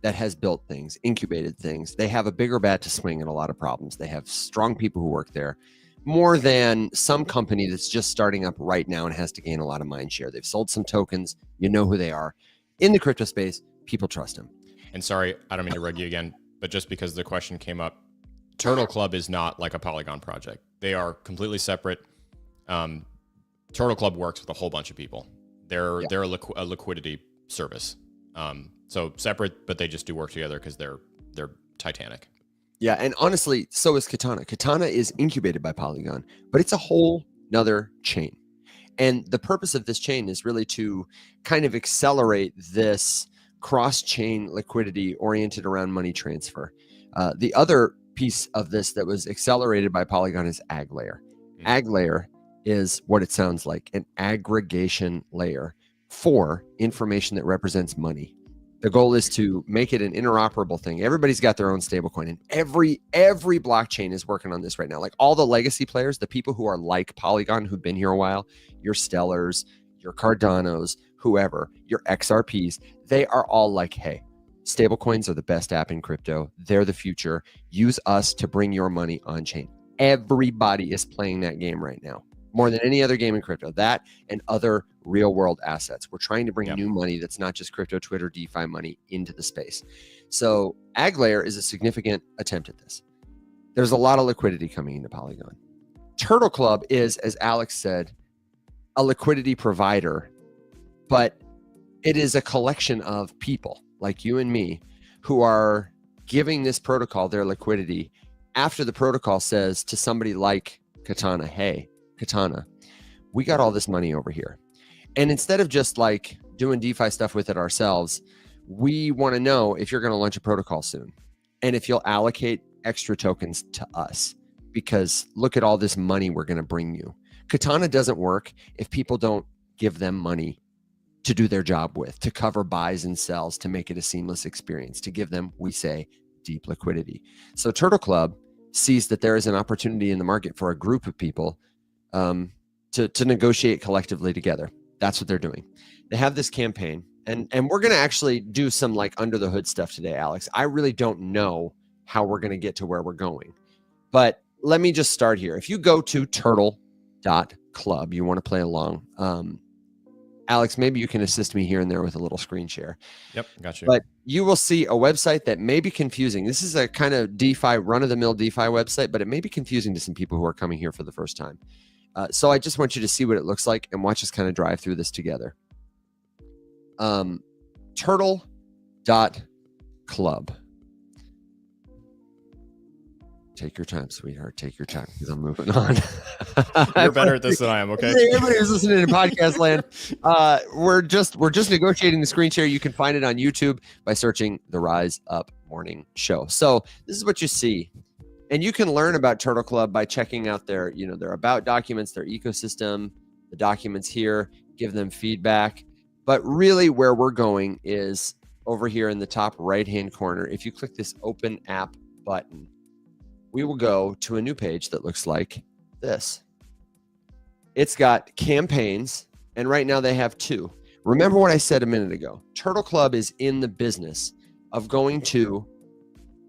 Speaker 1: that has built things, incubated things. They have a bigger bat to swing in a lot of problems. They have strong people who work there, more than some company that's just starting up right now and has to gain a lot of mind share. They've sold some tokens. You know who they are. In the crypto space, people trust them.
Speaker 2: And sorry, I don't mean to rug you again, but just because the question came up, Turtle Club is not like a Polygon project. They are completely separate. Turtle Club works with a whole bunch of people. They're a liquidity service. So separate, but they just do work together because they're titanic.
Speaker 1: Yeah, and honestly, so is Katana. Katana is incubated by Polygon, but it's a whole nother chain. And the purpose of this chain is really to kind of accelerate this cross-chain liquidity oriented around money transfer. The other piece of this that was accelerated by Polygon is Ag Layer. Ag Layer is what it sounds like, an aggregation layer for information that represents money. The goal is to make it an interoperable thing. Everybody's got their own stablecoin, and every blockchain is working on this right now. Like all the legacy players, the people who are like Polygon, who've been here a while, your Stellars, your Cardanos, whoever, your XRPs, they are all like, hey, stablecoins are the best app in crypto. They're the future. Use us to bring your money on chain. Everybody is playing that game right now, more than any other game in crypto. That and other real world assets. We're trying to bring new money that's not just crypto, Twitter, DeFi money into the space. So Ag Layer is a significant attempt at this. There's a lot of liquidity coming into Polygon. Turtle Club is, as Alex said, a liquidity provider, but it is a collection of people like you and me who are giving this protocol their liquidity after the protocol says to somebody like Katana, hey, Katana, we got all this money over here. And instead of just like doing DeFi stuff with it ourselves, we want to know if you're going to launch a protocol soon and if you'll allocate extra tokens to us, because look at all this money we're going to bring you. Katana doesn't work if people don't give them money to do their job with, to cover buys and sells, to make it a seamless experience, to give them, we say, deep liquidity. So Turtle Club sees that there is an opportunity in the market for a group of people to negotiate collectively together. That's what they're doing. They have this campaign, and we're going to actually do some like under the hood stuff today, Alex. I really don't know how we're going to get to where we're going, but let me just start here. If you go to turtle.club, you want to play along. Alex, maybe you can assist me here and there with a little screen share.
Speaker 2: Yep, got you.
Speaker 1: But you will see a website that may be confusing. This is a kind of DeFi, run-of-the-mill DeFi website, but it may be confusing to some people who are coming here for the first time. So I just want you to see what it looks like and watch us kind of drive through this together. Turtle.club. Take your time, sweetheart. Take your time because I'm moving on.
Speaker 2: You're better at this than I am, okay?
Speaker 1: Everybody who's listening in podcast land, we're just negotiating the screen share. You can find it on YouTube by searching the Rise Up Morning Show. So this is what you see. And you can learn about Turtle Club by checking out their about documents, their ecosystem, the documents here, give them feedback. But really where we're going is over here in the top right-hand corner. If you click this open app button, we will go to a new page that looks like this. It's got campaigns, and right now they have 2. Remember what I said a minute ago. Turtle Club is in the business of going to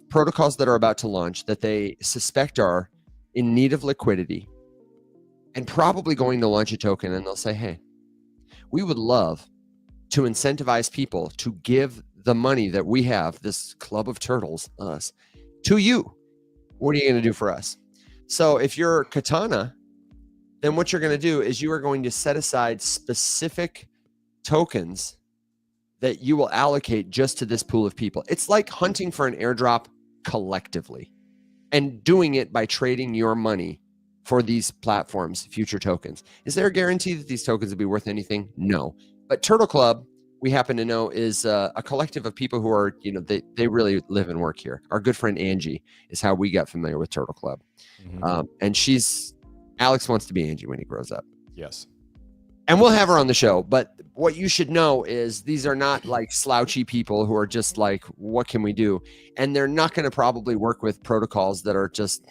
Speaker 1: protocols that are about to launch that they suspect are in need of liquidity and probably going to launch a token, and they'll say, hey, we would love to incentivize people to give the money that we have, this club of turtles, us, to you. What are you going to do for us? So if you're Katana, then what you're going to do is you are going to set aside specific tokens that you will allocate just to this pool of people. It's like hunting for an airdrop collectively and doing it by trading your money for these platforms' future tokens. Is there a guarantee that these tokens will be worth anything? No. But Turtle Club, we happen to know, is a collective of people who are, they really live and work here. Our good friend Angie is how we got familiar with Turtle Club. Mm-hmm. And Alex wants to be Angie when he grows up.
Speaker 2: Yes.
Speaker 1: and we'll have her on the show. But what you should know is these are not like slouchy people who are just like, what can we do? And they're not going to probably work with protocols that are just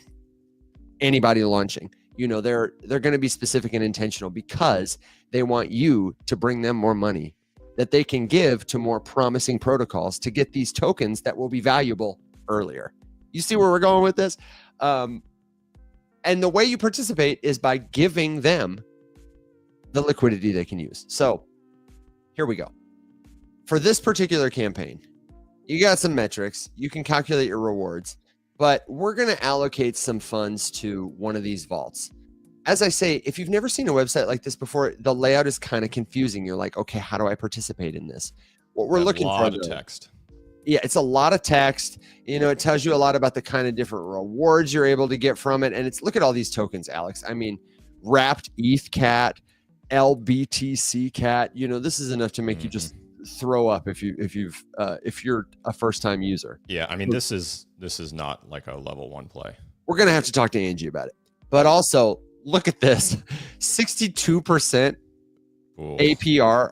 Speaker 1: anybody launching. You know, they're going to be specific and intentional because they want you to bring them more money that they can give to more promising protocols to get these tokens that will be valuable earlier. You see where we're going with this? And the way you participate is by giving them the liquidity they can use. So here we go. For this particular campaign, you got some metrics. You can calculate your rewards, but we're going to allocate some funds to one of these vaults. As I say, if you've never seen a website like this before, the layout is kind of confusing. You're like, okay, how do I participate in this? What we're looking for,
Speaker 2: a lot of text.
Speaker 1: Yeah, it's a lot of text. You know, it tells you a lot about the kind of different rewards you're able to get from it. And it's, look at all these tokens, Alex. I mean, wrapped ETH cat, LBTC cat. You know, this is enough to make you just throw up if you're a first time user.
Speaker 2: Yeah, I mean, this is not like a level 1 play.
Speaker 1: We're gonna have to talk to Angie about it. But also, look at this: 62% APR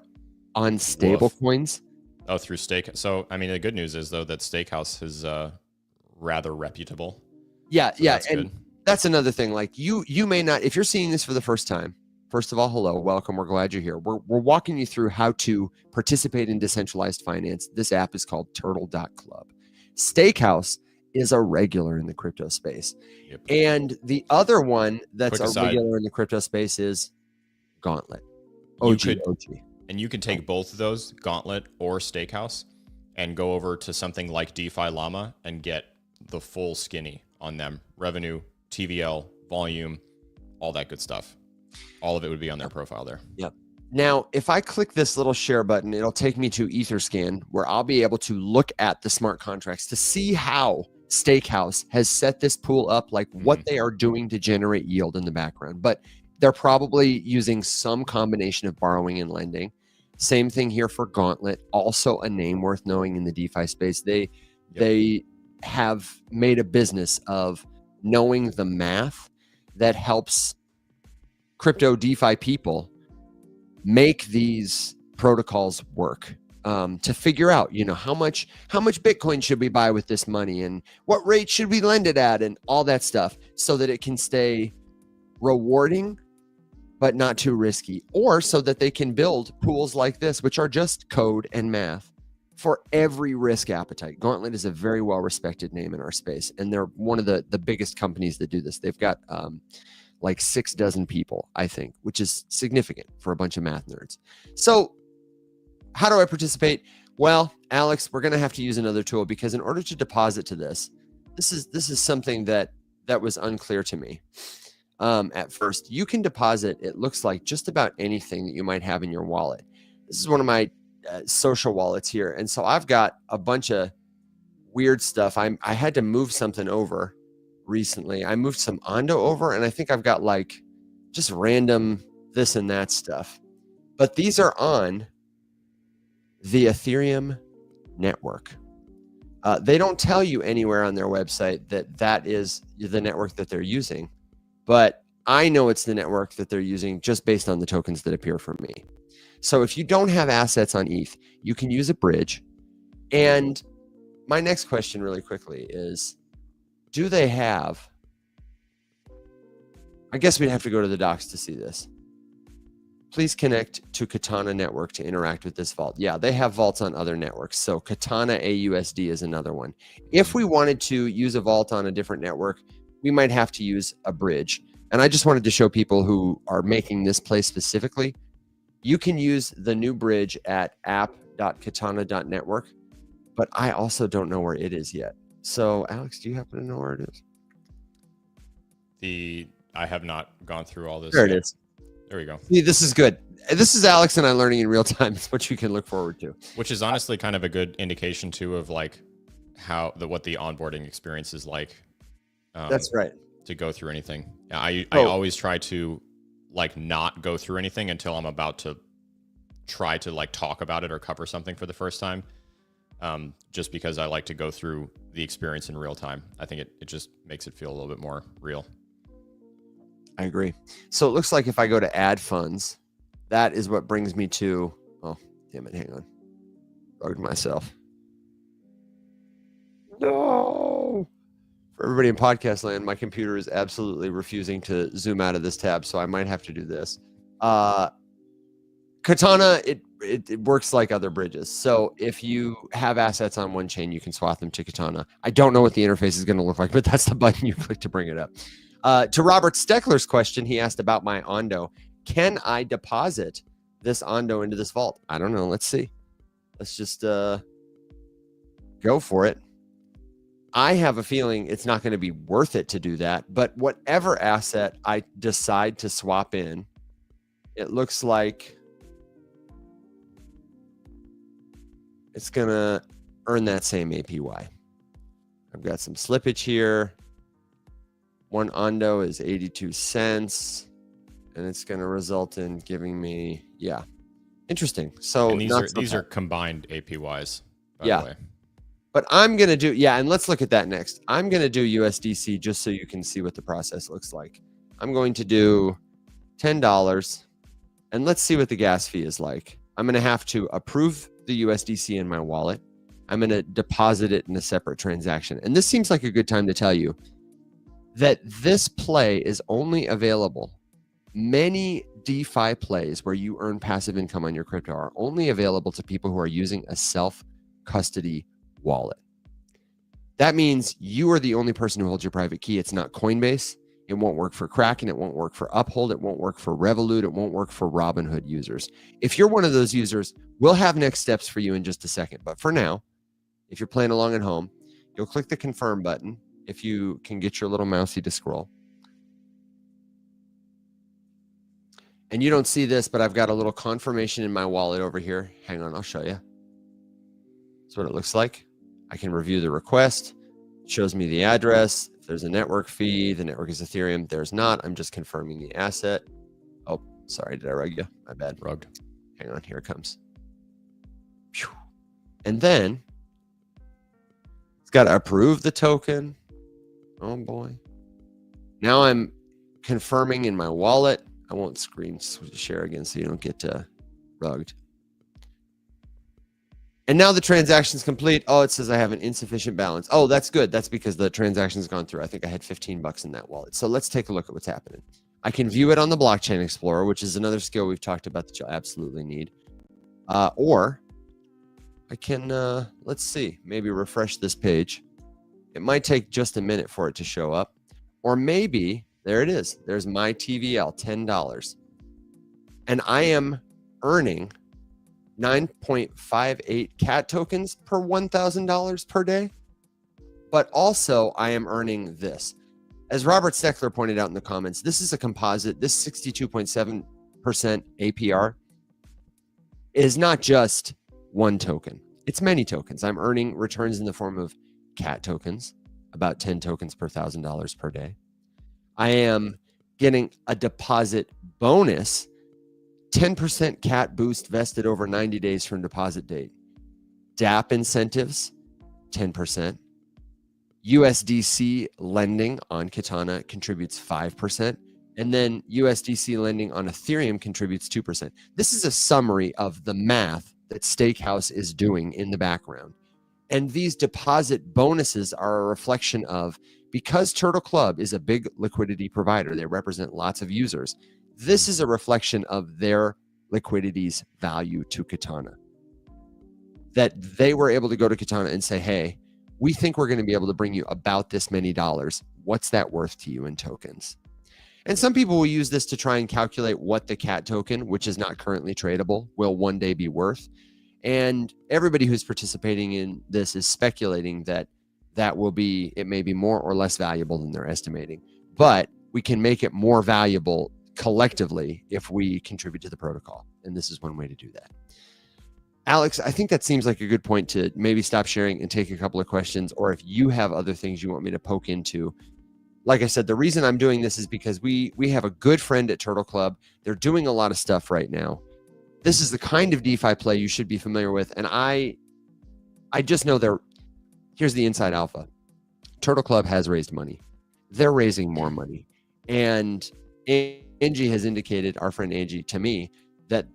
Speaker 1: on stable coins.
Speaker 2: Oh, through stake. So, I mean, the good news is though that Stakehouse is rather reputable.
Speaker 1: Yeah,
Speaker 2: so
Speaker 1: yeah,
Speaker 2: that's
Speaker 1: and
Speaker 2: good.
Speaker 1: That's another thing. Like you may not, if you're seeing this for the first time. First of all, hello, welcome. We're glad you're here. We're walking you through how to participate in decentralized finance. This app is called Turtle.club. Stakehouse is a regular in the crypto space.
Speaker 2: Yep.
Speaker 1: And the other one that's
Speaker 2: Quick aside,
Speaker 1: regular in the crypto space is Gauntlet. OG.
Speaker 2: And you could take both of those, Gauntlet or Stakehouse, and go over to something like DeFi Llama and get the full skinny on them. Revenue, TVL, volume, all that good stuff. All of it would be on their profile there.
Speaker 1: Yep. Now, if I click this little share button, it'll take me to Etherscan, where I'll be able to look at the smart contracts to see how Stakehouse has set this pool up, like what they are doing to generate yield in the background. But they're probably using some combination of borrowing and lending. Same thing here for Gauntlet, also a name worth knowing in the DeFi space. They have made a business of knowing the math that helps crypto DeFi people make these protocols work, to figure out, you know, how much Bitcoin should we buy with this money and what rate should we lend it at and all that stuff, so that it can stay rewarding but not too risky, or so that they can build pools like this, which are just code and math for every risk appetite. Gauntlet is a very well respected name in our space, and they're one of the biggest companies that do this. They've got like 6 dozen people, I think, which is significant for a bunch of math nerds. So how do I participate? Well, Alex, we're going to have to use another tool, because in order to deposit to this is something that was unclear to me at first. You can deposit, it looks like, just about anything that you might have in your wallet. This is one of my social wallets here. And so I've got a bunch of weird stuff. I had to move something over recently. I moved some Ondo over, and I think I've got like just random this and that stuff. But these are on the Ethereum network. They don't tell you anywhere on their website that is the network that they're using, but I know it's the network that they're using just based on the tokens that appear for me. So if you don't have assets on ETH, you can use a bridge. And my next question really quickly is, do they have, I guess we'd have to go to the docs to see this. Please connect to Katana network to interact with this vault. Yeah, they have vaults on other networks. So Katana AUSD is another one. If we wanted to use a vault on a different network, we might have to use a bridge. And I just wanted to show people who are making this play specifically, you can use the new bridge at app.katana.network, but I also don't know where it is yet. So Alex, do you happen to know where it is?
Speaker 2: I have not gone through all this.
Speaker 1: There it is.
Speaker 2: There we go.
Speaker 1: See, this is good. This is Alex and I learning in real time. It's what you can look forward to.
Speaker 2: Which is honestly kind of a good indication too of like what the onboarding experience is like.
Speaker 1: That's right.
Speaker 2: To go through anything. I always try to like not go through anything until I'm about to try to like talk about it or cover something for the first time. Just because I like to go through the experience in real time. I think it just makes it feel a little bit more real.
Speaker 1: I agree. So it looks like if I go to add funds, that is what brings me to, oh, damn it, hang on. Bugged myself. No. For everybody in podcast land, my computer is absolutely refusing to zoom out of this tab, so I might have to do this. Katana, it works like other bridges. So if you have assets on one chain, you can swap them to Katana. I don't know what the interface is going to look like, but that's the button you click to bring it up. To Robert Steckler's question, he asked about my Ondo. Can I deposit this Ondo into this vault? I don't know. Let's see. Let's just go for it. I have a feeling it's not going to be worth it to do that, but whatever asset I decide to swap in, it looks like it's going to earn that same APY. I've got some slippage here. One Ondo is 82 cents, and it's going to result in giving me, yeah, interesting. So
Speaker 2: and these are combined APYs, by the way.
Speaker 1: But I'm going to do, yeah, and let's look at that next. I'm going to do USDC just so you can see what the process looks like. I'm going to do $10, and let's see what the gas fee is like. I'm going to have to approve the USDC in my wallet. I'm going to deposit it in a separate transaction. And this seems like a good time to tell you that this play is only available. Many DeFi plays where you earn passive income on your crypto are only available to people who are using a self-custody wallet. That means you are the only person who holds your private key. It's not Coinbase. It won't work for Kraken. It won't work for Uphold. It won't work for Revolut. It won't work for Robinhood users. If you're one of those users, we'll have next steps for you in just a second. But for now, if you're playing along at home, you'll click the confirm button if you can get your little mousey to scroll. And you don't see this, but I've got a little confirmation in my wallet over here. Hang on, I'll show you. That's what it looks like. I can review the request. It shows me the address. If there's a network fee, the network is Ethereum. There's not. I'm just confirming the asset. Oh, sorry. Did I rug you? My bad.
Speaker 2: Rugged.
Speaker 1: Hang on. Here it comes. Whew. And then it's got to approve the token. Oh, boy. Now I'm confirming in my wallet. I won't screen share again so you don't get rugged. And now the transaction's complete. Oh, it says I have an insufficient balance. Oh, that's good. That's because the transaction's gone through. I think I had 15 bucks in that wallet. So let's take a look at what's happening. I can view it on the Blockchain Explorer, which is another skill we've talked about that you'll absolutely need. Or I can, let's see, maybe refresh this page. It might take just a minute for it to show up. Or maybe, there it is. There's my TVL, $10. And I am earning 9.58 cat tokens per $1,000 per day. But also I am earning this. As Robert Steckler pointed out in the comments, this is a composite. This 62.7% APR is not just one token. It's many tokens. I'm earning returns in the form of cat tokens, about 10 tokens per $1,000 per day. I am getting a deposit bonus, 10% cat boost vested over 90 days from deposit date. DApp incentives, 10%. USDC lending on Katana contributes 5%. And then USDC lending on Ethereum contributes 2%. This is a summary of the math that Stakehouse is doing in the background. And these deposit bonuses are a reflection of, because Turtle Club is a big liquidity provider, they represent lots of users. This is a reflection of their liquidity's value to Katana. That they were able to go to Katana and say, hey, we think we're going to be able to bring you about this many dollars. What's that worth to you in tokens? And some people will use this to try and calculate what the cat token, which is not currently tradable, will one day be worth. And everybody who's participating in this is speculating that it may be more or less valuable than they're estimating. But we can make it more valuable collectively if we contribute to the protocol. And this is one way to do that. Alex, I think that seems like a good point to maybe stop sharing and take a couple of questions, or if you have other things you want me to poke into. Like I said, the reason I'm doing this is because we have a good friend at Turtle Club. They're doing a lot of stuff right now. This is the kind of DeFi play you should be familiar with. And I just know here's the inside alpha. Turtle Club has raised money. They're raising more money. And Angie has indicated, our friend Angie, to me, that,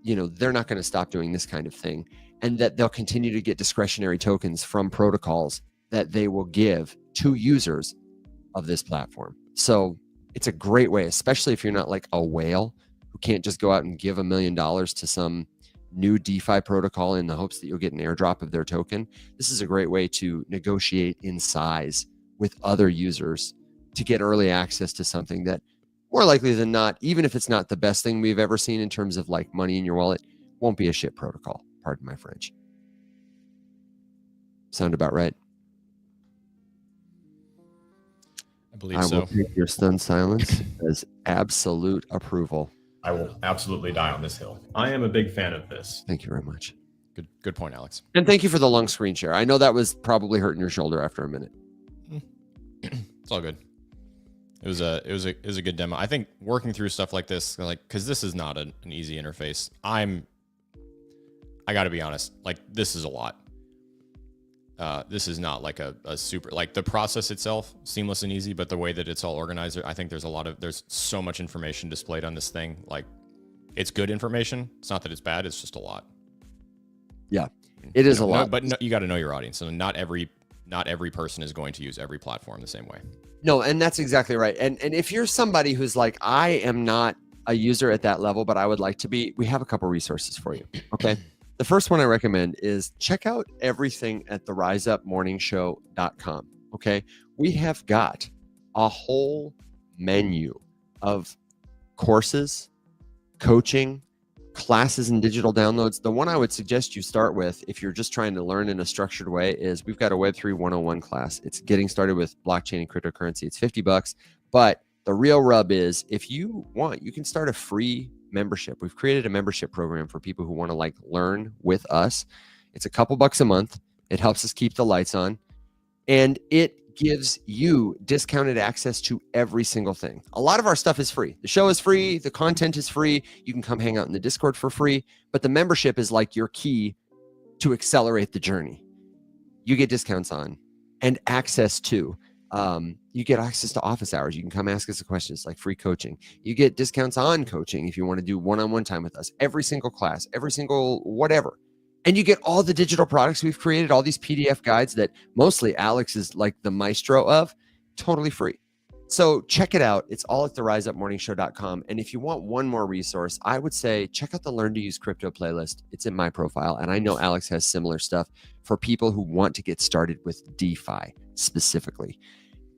Speaker 1: they're not going to stop doing this kind of thing, and that they'll continue to get discretionary tokens from protocols that they will give to users of this platform. So it's a great way, especially if you're not like a whale who can't just go out and give $1 million to some new DeFi protocol in the hopes that you'll get an airdrop of their token. This is a great way to negotiate in size with other users to get early access to something that, more likely than not, even if it's not the best thing we've ever seen in terms of like money in your wallet, won't be a shit protocol. Pardon my French. Sound about right?
Speaker 2: I believe
Speaker 1: I
Speaker 2: so.
Speaker 1: will take your stunned silence as absolute approval.
Speaker 3: I will absolutely die on this hill. I am a big fan of this.
Speaker 1: Thank you very much.
Speaker 2: Good point, Alex.
Speaker 1: And thank you for the long screen share. I know that was probably hurting your shoulder after a minute.
Speaker 2: It's all good. It was a good demo. I think working through stuff like this, like, because this is not an easy interface. I got to be honest, like, this is a lot. This is not like a super, like, the process itself, seamless and easy, but the way that it's all organized, I think there's so much information displayed on this thing. Like, it's good information. It's not that it's bad. It's just a lot.
Speaker 1: Yeah, it is a lot.
Speaker 2: But you got to know your audience. So not every person is going to use every platform the same way.
Speaker 1: No, and that's exactly right. And if you're somebody who's like, I am not a user at that level, but I would like to be, we have a couple resources for you. Okay. The first one I recommend is check out everything at the riseupmorningshow.com. Okay. We have got a whole menu of courses, coaching, classes, and digital downloads. The one I would suggest you start with if you're just trying to learn in a structured way is we've got a Web3 101 class. It's getting started with blockchain and cryptocurrency. It's $50, but the real rub is if you want, you can start a free membership. We've created a membership program for people who want to like learn with us. It's a couple bucks a month. It helps us keep the lights on, and it gives you discounted access to every single thing. A lot of our stuff is free. The show is free. The content is free. You can come hang out in the Discord for free, but the membership is like your key to accelerate the journey. You get discounts on and access to, you get access to office hours. You can come ask us questions, like free coaching. You get discounts on coaching if you want to do one-on-one time with us, every single class, every single whatever. And you get all the digital products we've created, all these PDF guides that mostly Alex is like the maestro of, totally free. So check it out. It's all at the riseupmorningshow.com. And if you want one more resource, I would say check out the Learn to Use Crypto playlist. It's in my profile. And I know Alex has similar stuff for people who want to get started with DeFi specifically.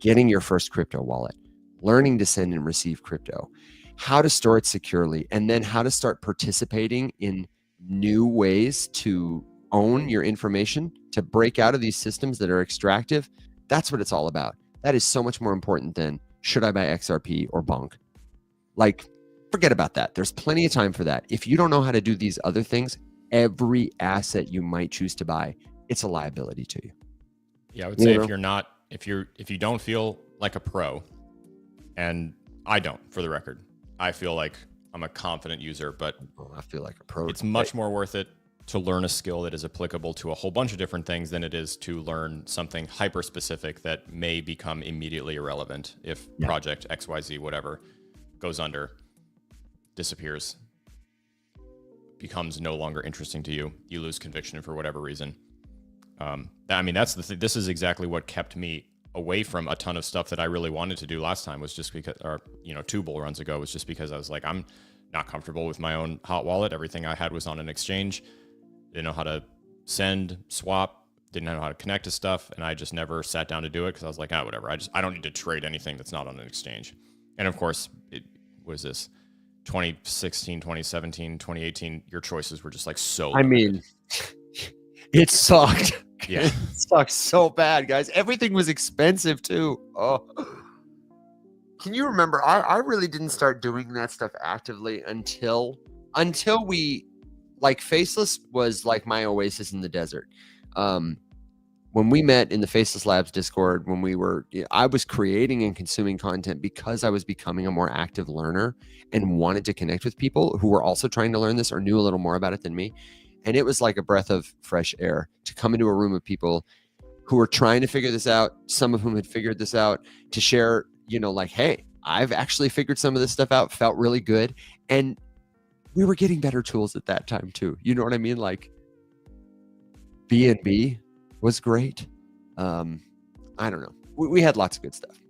Speaker 1: Getting your first crypto wallet, learning to send and receive crypto, how to store it securely, and then how to start participating in new ways to own your information, to break out of these systems that are extractive. That's what it's all about. That is so much more important than should I buy XRP or Bonk? Like, forget about that. There's plenty of time for that. If you don't know how to do these other things, every asset you might choose to buy, it's a liability to you.
Speaker 2: Yeah, I would say if you don't feel like a pro, and I don't, for the record, I feel like I'm a confident user, but
Speaker 1: I feel like a pro.
Speaker 2: It's much more worth it to learn a skill that is applicable to a whole bunch of different things than it is to learn something hyper specific that may become immediately irrelevant if project XYZ, whatever, goes under, disappears, becomes no longer interesting to you. You lose conviction for whatever reason. I mean, that's the thing. This is exactly what kept me away from a ton of stuff that I really wanted to do last time, was just because, or, 2 bull runs ago, was just because I was like, I'm not comfortable with my own hot wallet. Everything I had was on an exchange. Didn't know how to send, swap, didn't know how to connect to stuff. And I just never sat down to do it because I was like, whatever. I don't need to trade anything that's not on an exchange. And of course, was this 2016, 2017, 2018, your choices were just like so limited.
Speaker 1: I mean, it sucked.
Speaker 2: Yeah.
Speaker 1: It sucked so bad, guys. Everything was expensive too. Oh, can you remember? I really didn't start doing that stuff actively until we, like, Faceless was like my oasis in the desert. When we met in the Faceless Labs Discord, I was creating and consuming content because I was becoming a more active learner and wanted to connect with people who were also trying to learn this or knew a little more about it than me. And it was like a breath of fresh air to come into a room of people who were trying to figure this out, some of whom had figured this out, to share, like, hey, I've actually figured some of this stuff out, felt really good. And we were getting better tools at that time too. You know what I mean? Like BNB was great. I don't know. We had lots of good stuff.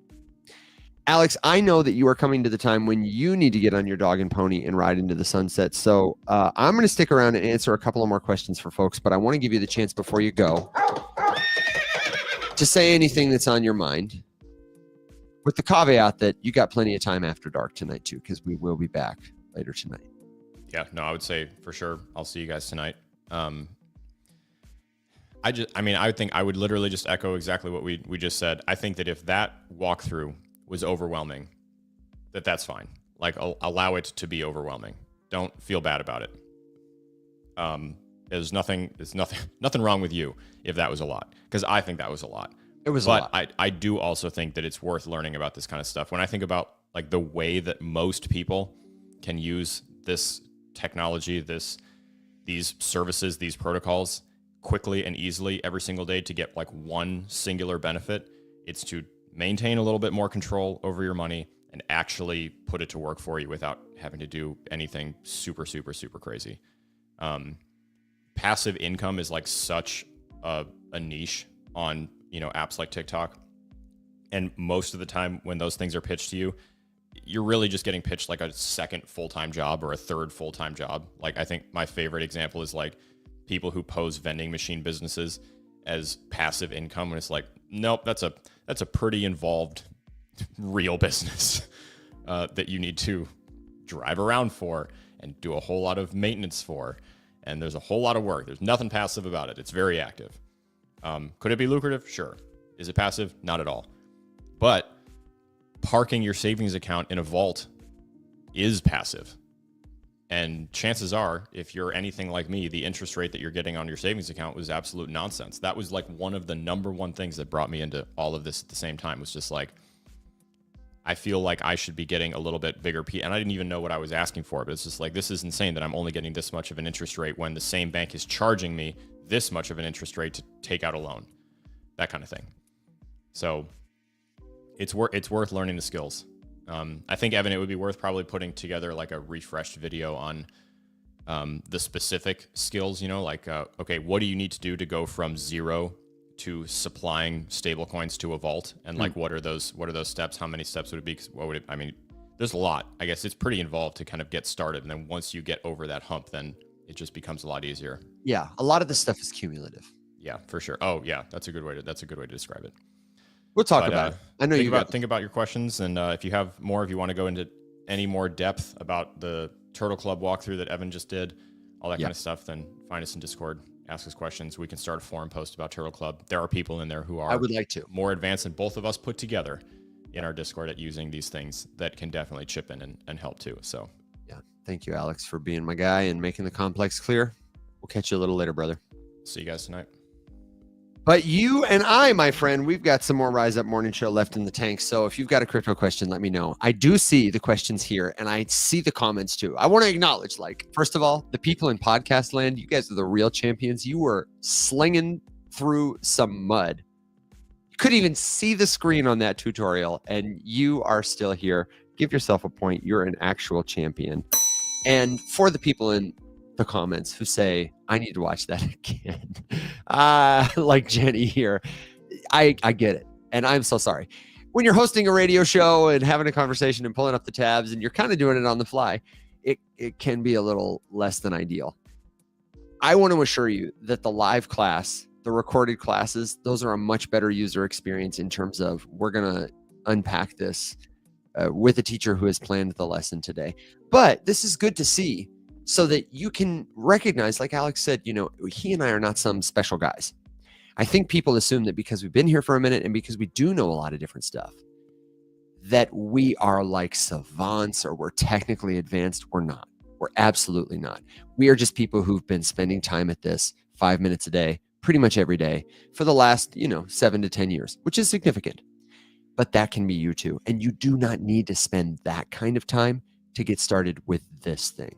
Speaker 1: Alex, I know that you are coming to the time when you need to get on your dog and pony and ride into the sunset. So I'm going to stick around and answer a couple of more questions for folks, but I want to give you the chance before you go to say anything that's on your mind, with the caveat that you got plenty of time after dark tonight too, because we will be back later tonight.
Speaker 2: Yeah, no, I would say for sure I'll see you guys tonight. I think I would literally just echo exactly what we just said. I think that if that walkthrough was overwhelming, that's fine. Like, allow it to be overwhelming. Don't feel bad about it. There's nothing wrong with you if that was a lot, because I think that was a lot.
Speaker 1: It was a lot.
Speaker 2: But I do also think that it's worth learning about this kind of stuff. When I think about like the way that most people can use this technology, these services, these protocols quickly and easily every single day to get like one singular benefit, it's to maintain a little bit more control over your money and actually put it to work for you without having to do anything super, super, super crazy. Passive income is like such a niche on, apps like TikTok. And most of the time when those things are pitched to you, you're really just getting pitched like a second full-time job or a third full-time job. Like, I think my favorite example is like people who pose vending machine businesses as passive income. And it's like, nope, that's a pretty involved real business that you need to drive around for and do a whole lot of maintenance for. And there's a whole lot of work. There's nothing passive about it. It's very active. Could it be lucrative? Sure. Is it passive? Not at all. But parking your savings account in a vault is passive. And chances are, if you're anything like me, the interest rate that you're getting on your savings account was absolute nonsense. That was like one of the number one things that brought me into all of this at the same time, was just like, I feel like I should be getting a little bit bigger and I didn't even know what I was asking for, but it's just like, this is insane that I'm only getting this much of an interest rate when the same bank is charging me this much of an interest rate to take out a loan, that kind of thing. So it's worth learning the skills. I think, Evan, it would be worth probably putting together like a refreshed video on the specific skills, okay, what do you need to do to go from zero to supplying stable coins to a vault? And like, what are those steps? How many steps would it be? 'Cause there's a lot. I guess it's pretty involved to kind of get started. And then once you get over that hump, then it just becomes a lot easier.
Speaker 1: Yeah. A lot of this stuff is cumulative.
Speaker 2: Yeah, for sure. Oh yeah. That's a good way to describe it.
Speaker 1: We'll talk about it. I know
Speaker 2: think about your questions. And if you have more, if you want to go into any more depth about the Turtle Club walkthrough that Evan just did, all that kind of stuff, then find us in Discord, ask us questions. We can start a forum post about Turtle Club. There are people in there who are,
Speaker 1: I would like to,
Speaker 2: more advanced than both of us put together in our Discord at using these things that can definitely chip in and help too. So
Speaker 1: yeah. Thank you, Alex, for being my guy and making the complex clear. We'll catch you a little later, brother.
Speaker 2: See you guys tonight.
Speaker 1: But you and I, my friend, we've got some more Rise Up Morning Show left in the tank. So if you've got a crypto question, let me know. I do see the questions here and I see the comments too. I want to acknowledge, first of all, the people in podcast land, you guys are the real champions. You were slinging through some mud. You couldn't even see the screen on that tutorial and you are still here. Give yourself a point. You're an actual champion. And for the people in the comments who say, I need to watch that again. Like Jenny here. I get it. And I'm so sorry. When you're hosting a radio show and having a conversation and pulling up the tabs and you're kind of doing it on the fly, it can be a little less than ideal. I want to assure you that the live class, the recorded classes, those are a much better user experience in terms of we're going to unpack this with a teacher who has planned the lesson today. But this is good to see, so that you can recognize, like Alex said, he and I are not some special guys. I think people assume that because we've been here for a minute and because we do know a lot of different stuff, that we are like savants or we're technically advanced. We're not. We're absolutely not. We are just people who've been spending time at this 5 minutes a day, pretty much every day for the last, 7 to 10 years, which is significant. But that can be you too. And you do not need to spend that kind of time to get started with this thing.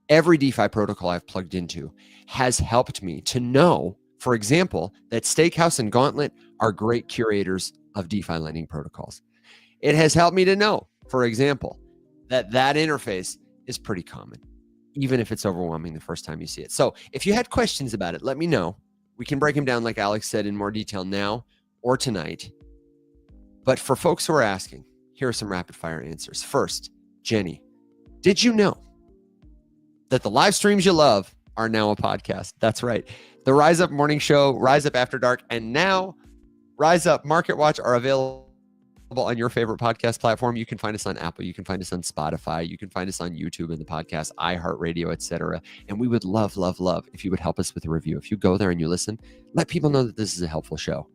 Speaker 1: Every DeFi protocol I've plugged into has helped me to know, for example, that Stakehouse and Gauntlet are great curators of DeFi lending protocols. It has helped me to know, for example, that interface is pretty common. even if it's overwhelming the first time you see it. So if you had questions about it, let me know. We can break them down, like Alex said, in more detail now or tonight. But for folks who are asking, here are some rapid fire answers. First, Jenny, did you know that the live streams you love are now a podcast? That's right. The Rise Up Morning Show, Rise Up After Dark, and now Rise Up Market Watch are available on your favorite podcast platform. You can find us on Apple. You can find us on Spotify. You can find us on YouTube and the podcast, iHeartRadio, etc. And we would love, love, love if you would help us with a review. If you go there and you listen, let people know that this is a helpful show.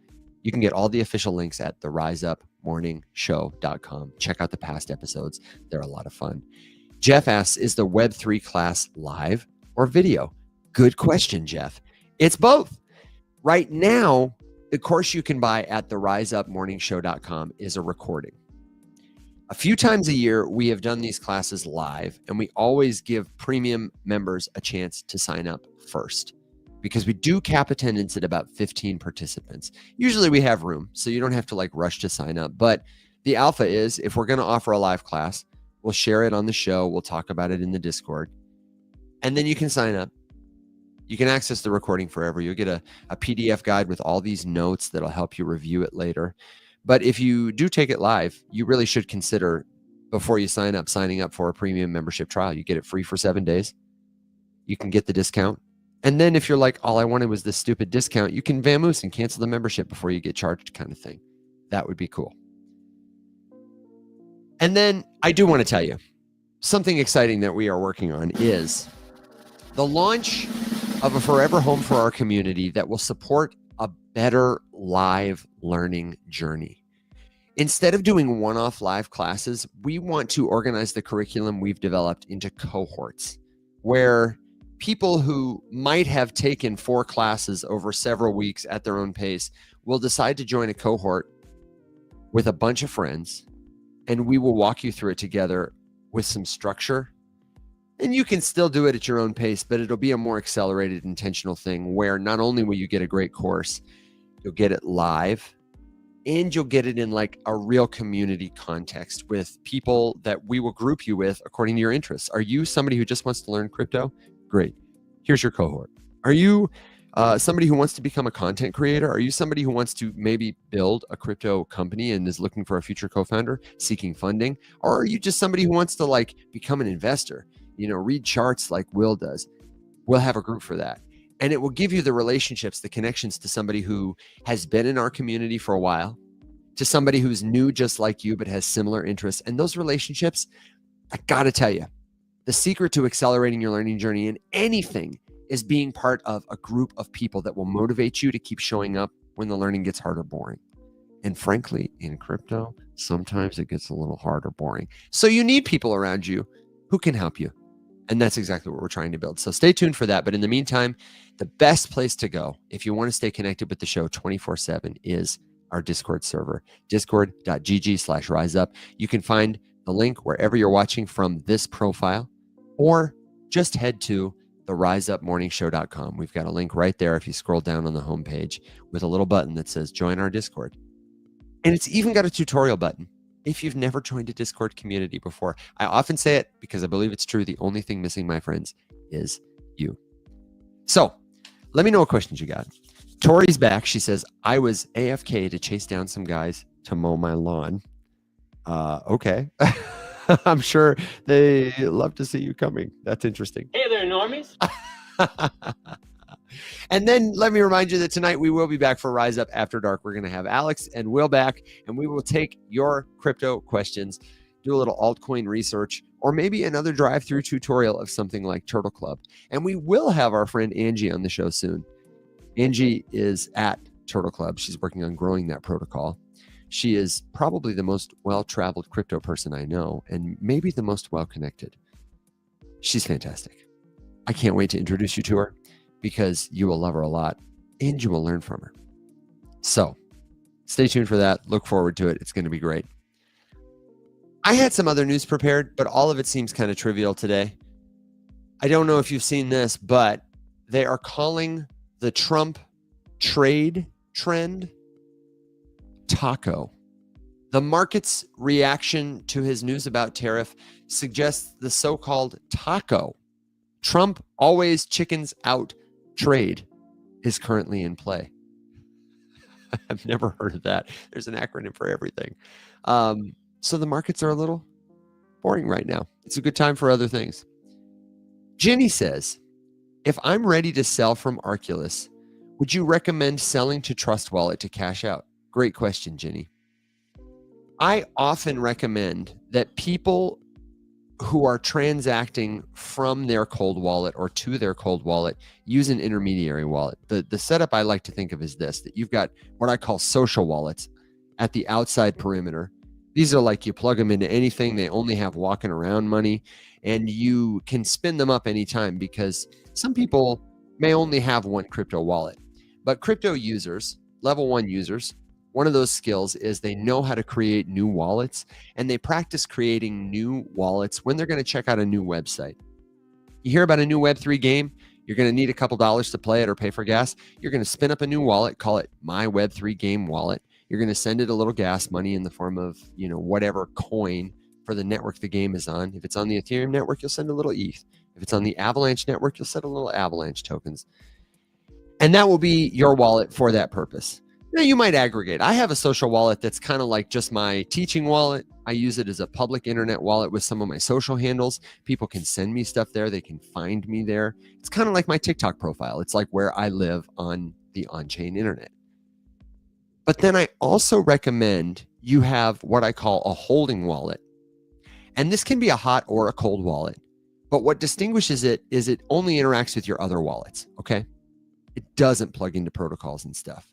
Speaker 1: You can get all the official links at theriseupmorningshow.com. Check out the past episodes. They're a lot of fun. Jeff asks, is the Web3 class live or video? Good question, Jeff. It's both. Right now, the course you can buy at theriseupmorningshow.com is a recording. A few times a year, we have done these classes live, and we always give premium members a chance to sign up first because we do cap attendance at about 15 participants. Usually we have room, so you don't have to like rush to sign up. But the alpha is, if we're going to offer a live class, we'll share it on the show. We'll talk about it in the Discord, and then you can sign up. You can access the recording forever. You'll get a PDF guide with all these notes that'll help you review it later. But if you do take it live, you really should consider, before you sign up, signing up for a premium membership trial. You get it free for 7 days. You can get the discount. And then if you're like, all I wanted was this stupid discount, you can vamoose and cancel the membership before you get charged, kind of thing. That would be cool. And then I do want to tell you, something exciting that we are working on is the launch of a forever home for our community that will support a better live learning journey. Instead of doing one-off live classes, we want to organize the curriculum we've developed into cohorts where people who might have taken 4 classes over several weeks at their own pace will decide to join a cohort with a bunch of friends, and we will walk you through it together with some structure. And you can still do it at your own pace, but it'll be a more accelerated, intentional thing where not only will you get a great course, you'll get it live, and you'll get it in like a real community context with people that we will group you with according to your interests. Are you somebody who just wants to learn crypto? Great. Here's your cohort. Are you somebody who wants to become a content creator? Are you somebody who wants to maybe build a crypto company and is looking for a future co-founder, seeking funding? Or are you just somebody who wants to like become an investor? Read charts like Will does. We'll have a group for that. And it will give you the relationships, the connections to somebody who has been in our community for a while, to somebody who's new just like you, but has similar interests. And those relationships, I gotta tell you, the secret to accelerating your learning journey in anything is being part of a group of people that will motivate you to keep showing up when the learning gets hard or boring. And frankly, in crypto, sometimes it gets a little hard or boring. So you need people around you who can help you. And that's exactly what we're trying to build. So stay tuned for that. But in the meantime, the best place to go if you want to stay connected with the show 24/7 is our Discord server, discord.gg/riseup. You can find the link wherever you're watching from this profile, or just head to theriseupmorningshow.com. We've got a link right there if you scroll down on the homepage with a little button that says join our Discord. And it's even got a tutorial button if you've never joined a Discord community before. I often say it because I believe it's true. The only thing missing, my friends, is you. So let me know what questions you got. Tori's back. She says, I was AFK to chase down some guys to mow my lawn. Okay. I'm sure they love to see you coming. That's interesting.
Speaker 4: Hey there, normies.
Speaker 1: And then let me remind you that tonight we will be back for Rise Up After Dark. We're going to have Alex and Will back, and we will take your crypto questions, do a little altcoin research, or maybe another drive-through tutorial of something like Turtle Club. And we will have our friend Angie on the show soon. Angie is at Turtle Club. She's working on growing that protocol. She is probably the most well-traveled crypto person I know, and maybe the most well-connected. She's fantastic. I can't wait to introduce you to her, because you will love her a lot and you will learn from her. So stay tuned for that. Look forward to it. It's going to be great. I had some other news prepared, but all of it seems kind of trivial today. I don't know if you've seen this, but they are calling the Trump trade trend taco. The market's reaction to his news about tariff suggests the so-called taco Trump always chickens out trade is currently in play. I've never heard of that. There's an acronym for everything. So the markets are a little boring right now. It's a good time for other things. Jenny says, if I'm ready to sell from Arculus, would you recommend selling to Trust Wallet to cash out? Great question, Jenny. I often recommend that people who are transacting from their cold wallet or to their cold wallet use an intermediary wallet. The setup I like to think of is this, that you've got what I call social wallets at the outside perimeter. These are like you plug them into anything. They only have walking around money, and you can spin them up anytime because some people may only have one crypto wallet. But crypto users, level 1 users, one of those skills is they know how to create new wallets, and they practice creating new wallets when they're going to check out a new website. You hear about a new Web3 game, you're going to need a couple dollars to play it or pay for gas. You're going to spin up a new wallet, call it My Web3 Game Wallet. You're going to send it a little gas money in the form of, whatever coin for the network the game is on. If it's on the Ethereum network, you'll send a little ETH. If it's on the Avalanche network, you'll send a little Avalanche tokens. And that will be your wallet for that purpose. Now, you might aggregate. I have a social wallet that's kind of like just my teaching wallet. I use it as a public internet wallet with some of my social handles. People can send me stuff there. They can find me there. It's kind of like my TikTok profile. It's like where I live on the on-chain internet. But then I also recommend you have what I call a holding wallet. And this can be a hot or a cold wallet. But what distinguishes it is it only interacts with your other wallets, okay? It doesn't plug into protocols and stuff.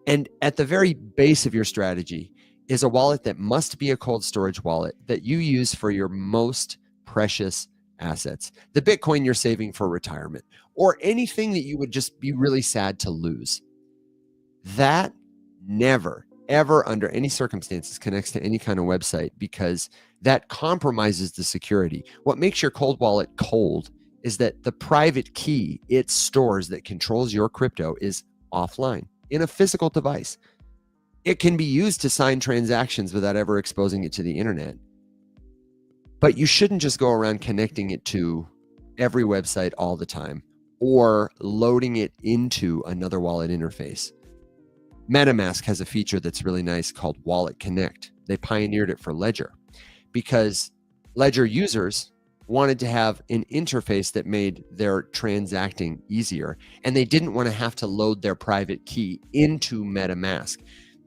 Speaker 1: And at the very base of your strategy is a wallet that must be a cold storage wallet that you use for your most precious assets, the Bitcoin you're saving for retirement, or anything that you would just be really sad to lose. That never, ever, under any circumstances, connects to any kind of website because that compromises the security. What makes your cold wallet cold is that the private key it stores that controls your crypto is offline in a physical device. It can be used to sign transactions without ever exposing it to the internet. But you shouldn't just go around connecting it to every website all the time or loading it into another wallet interface. MetaMask has a feature that's really nice called Wallet Connect. They pioneered it for Ledger because Ledger users wanted to have an interface that made their transacting easier, and they didn't want to have to load their private key into MetaMask.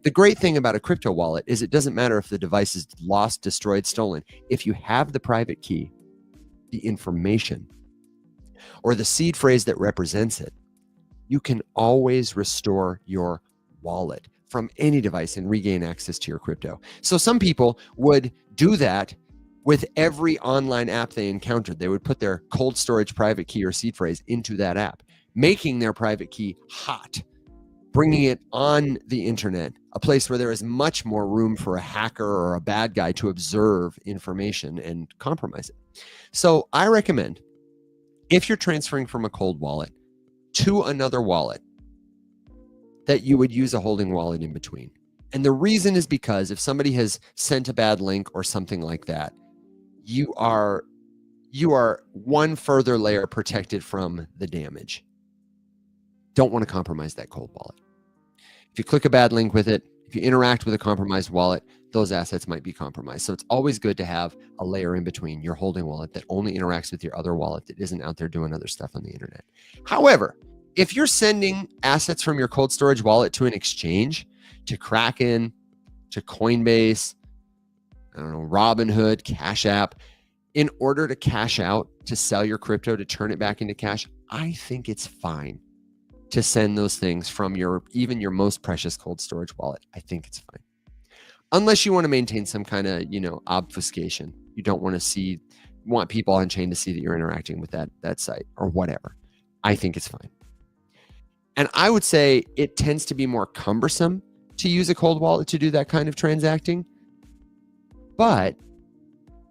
Speaker 1: The great thing about a crypto wallet is it doesn't matter if the device is lost, destroyed, stolen. If you have the private key, the information, or the seed phrase that represents it, you can always restore your wallet from any device and regain access to your crypto. So some people would do that with every online app they encountered. They would put their cold storage private key or seed phrase into that app, making their private key hot, bringing it on the internet, a place where there is much more room for a hacker or a bad guy to observe information and compromise it. So I recommend, if you're transferring from a cold wallet to another wallet, that you would use a holding wallet in between. And the reason is because if somebody has sent a bad link or something like that, you are one further layer protected from the damage. Don't want to compromise that cold wallet. If you click a bad link with it, if you interact with a compromised wallet, those assets might be compromised. So it's always good to have a layer in between your holding wallet that only interacts with your other wallet that isn't out there doing other stuff on the internet. However, if you're sending assets from your cold storage wallet to an exchange, to Kraken, to Coinbase, Robinhood, Cash App, in order to cash out, to sell your crypto, to turn it back into cash, I think it's fine to send those things from even your most precious cold storage wallet. I think it's fine. Unless you want to maintain some kind of, obfuscation. You don't want people on chain to see that you're interacting with that site or whatever. I think it's fine. And I would say it tends to be more cumbersome to use a cold wallet to do that kind of transacting. But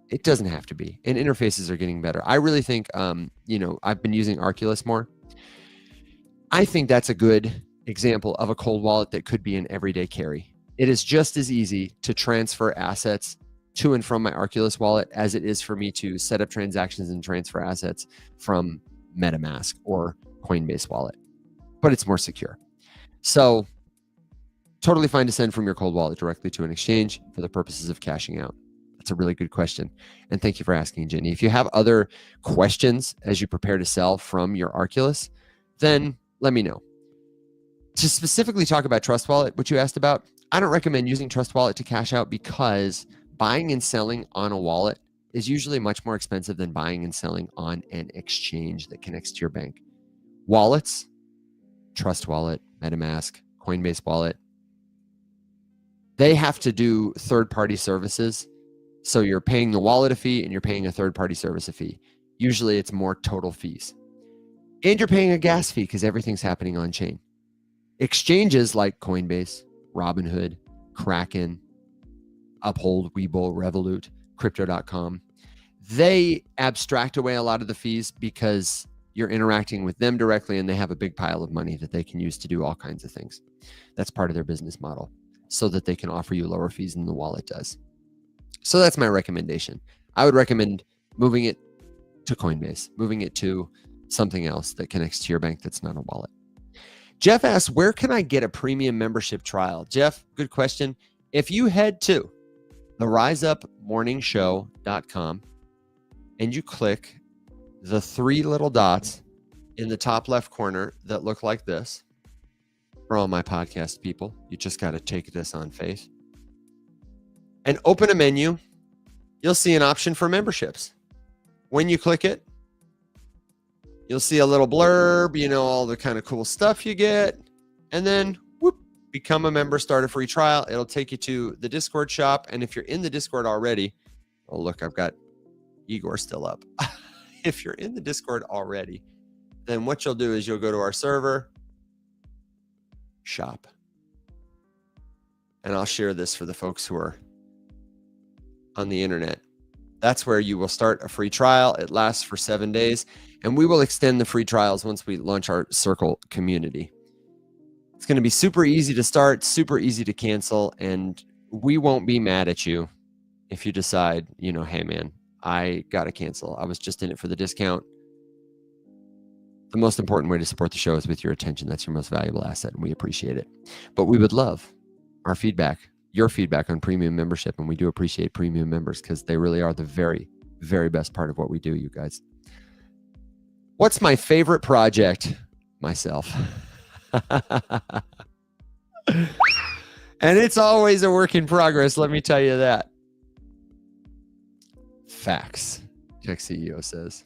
Speaker 1: it doesn't have to be, and interfaces are getting better. I really think, I've been using Arculus more. I think that's a good example of a cold wallet that could be an everyday carry. It is just as easy to transfer assets to and from my Arculus wallet as it is for me to set up transactions and transfer assets from MetaMask or Coinbase wallet, but it's more secure. So totally fine to send from your cold wallet directly to an exchange for the purposes of cashing out. That's a really good question. And thank you for asking, Jenny. If you have other questions as you prepare to sell from your Arculus, then let me know. To specifically talk about Trust Wallet, which you asked about, I don't recommend using Trust Wallet to cash out because buying and selling on a wallet is usually much more expensive than buying and selling on an exchange that connects to your bank. Wallets, Trust Wallet, MetaMask, Coinbase Wallet, they have to do third-party services. So you're paying the wallet a fee and you're paying a third-party service a fee. Usually it's more total fees. And you're paying a gas fee because everything's happening on chain. Exchanges like Coinbase, Robinhood, Kraken, Uphold, Webull, Revolut, Crypto.com, they abstract away a lot of the fees because you're interacting with them directly and they have a big pile of money that they can use to do all kinds of things. That's part of their business model so that they can offer you lower fees than the wallet does. So that's my recommendation. I would recommend moving it to Coinbase, moving it to something else that connects to your bank that's not a wallet. Jeff asks, where can I get a premium membership trial? Jeff, good question. If you head to theriseuppmorningshow.com and you click the three little dots in the top left corner that look like this, for all my podcast people, you just got to take this on faith and open a menu. You'll see an option for memberships. When you click it, you'll see a little blurb, all the kind of cool stuff you get, and then whoop, become a member, start a free trial. It'll take you to the Discord shop. And if you're in the Discord already, oh, look, I've got Igor still up. If you're in the Discord already, then what you'll do is you'll go to our server, shop. And I'll share this for the folks who are on the internet. That's where you will start a free trial. It lasts for 7 days, and we will extend the free trials once we launch our Circle community. It's going to be super easy to start, super easy to cancel, and we won't be mad at you if you decide, hey man, I got to cancel. I was just in it for the discount. The most important way to support the show is with your attention. That's your most valuable asset, and we appreciate it. But we would love our feedback, your feedback on premium membership, and we do appreciate premium members because they really are the very, very best part of what we do, you guys. What's my favorite project? Myself. And it's always a work in progress, let me tell you that. Facts, Tech CEO says.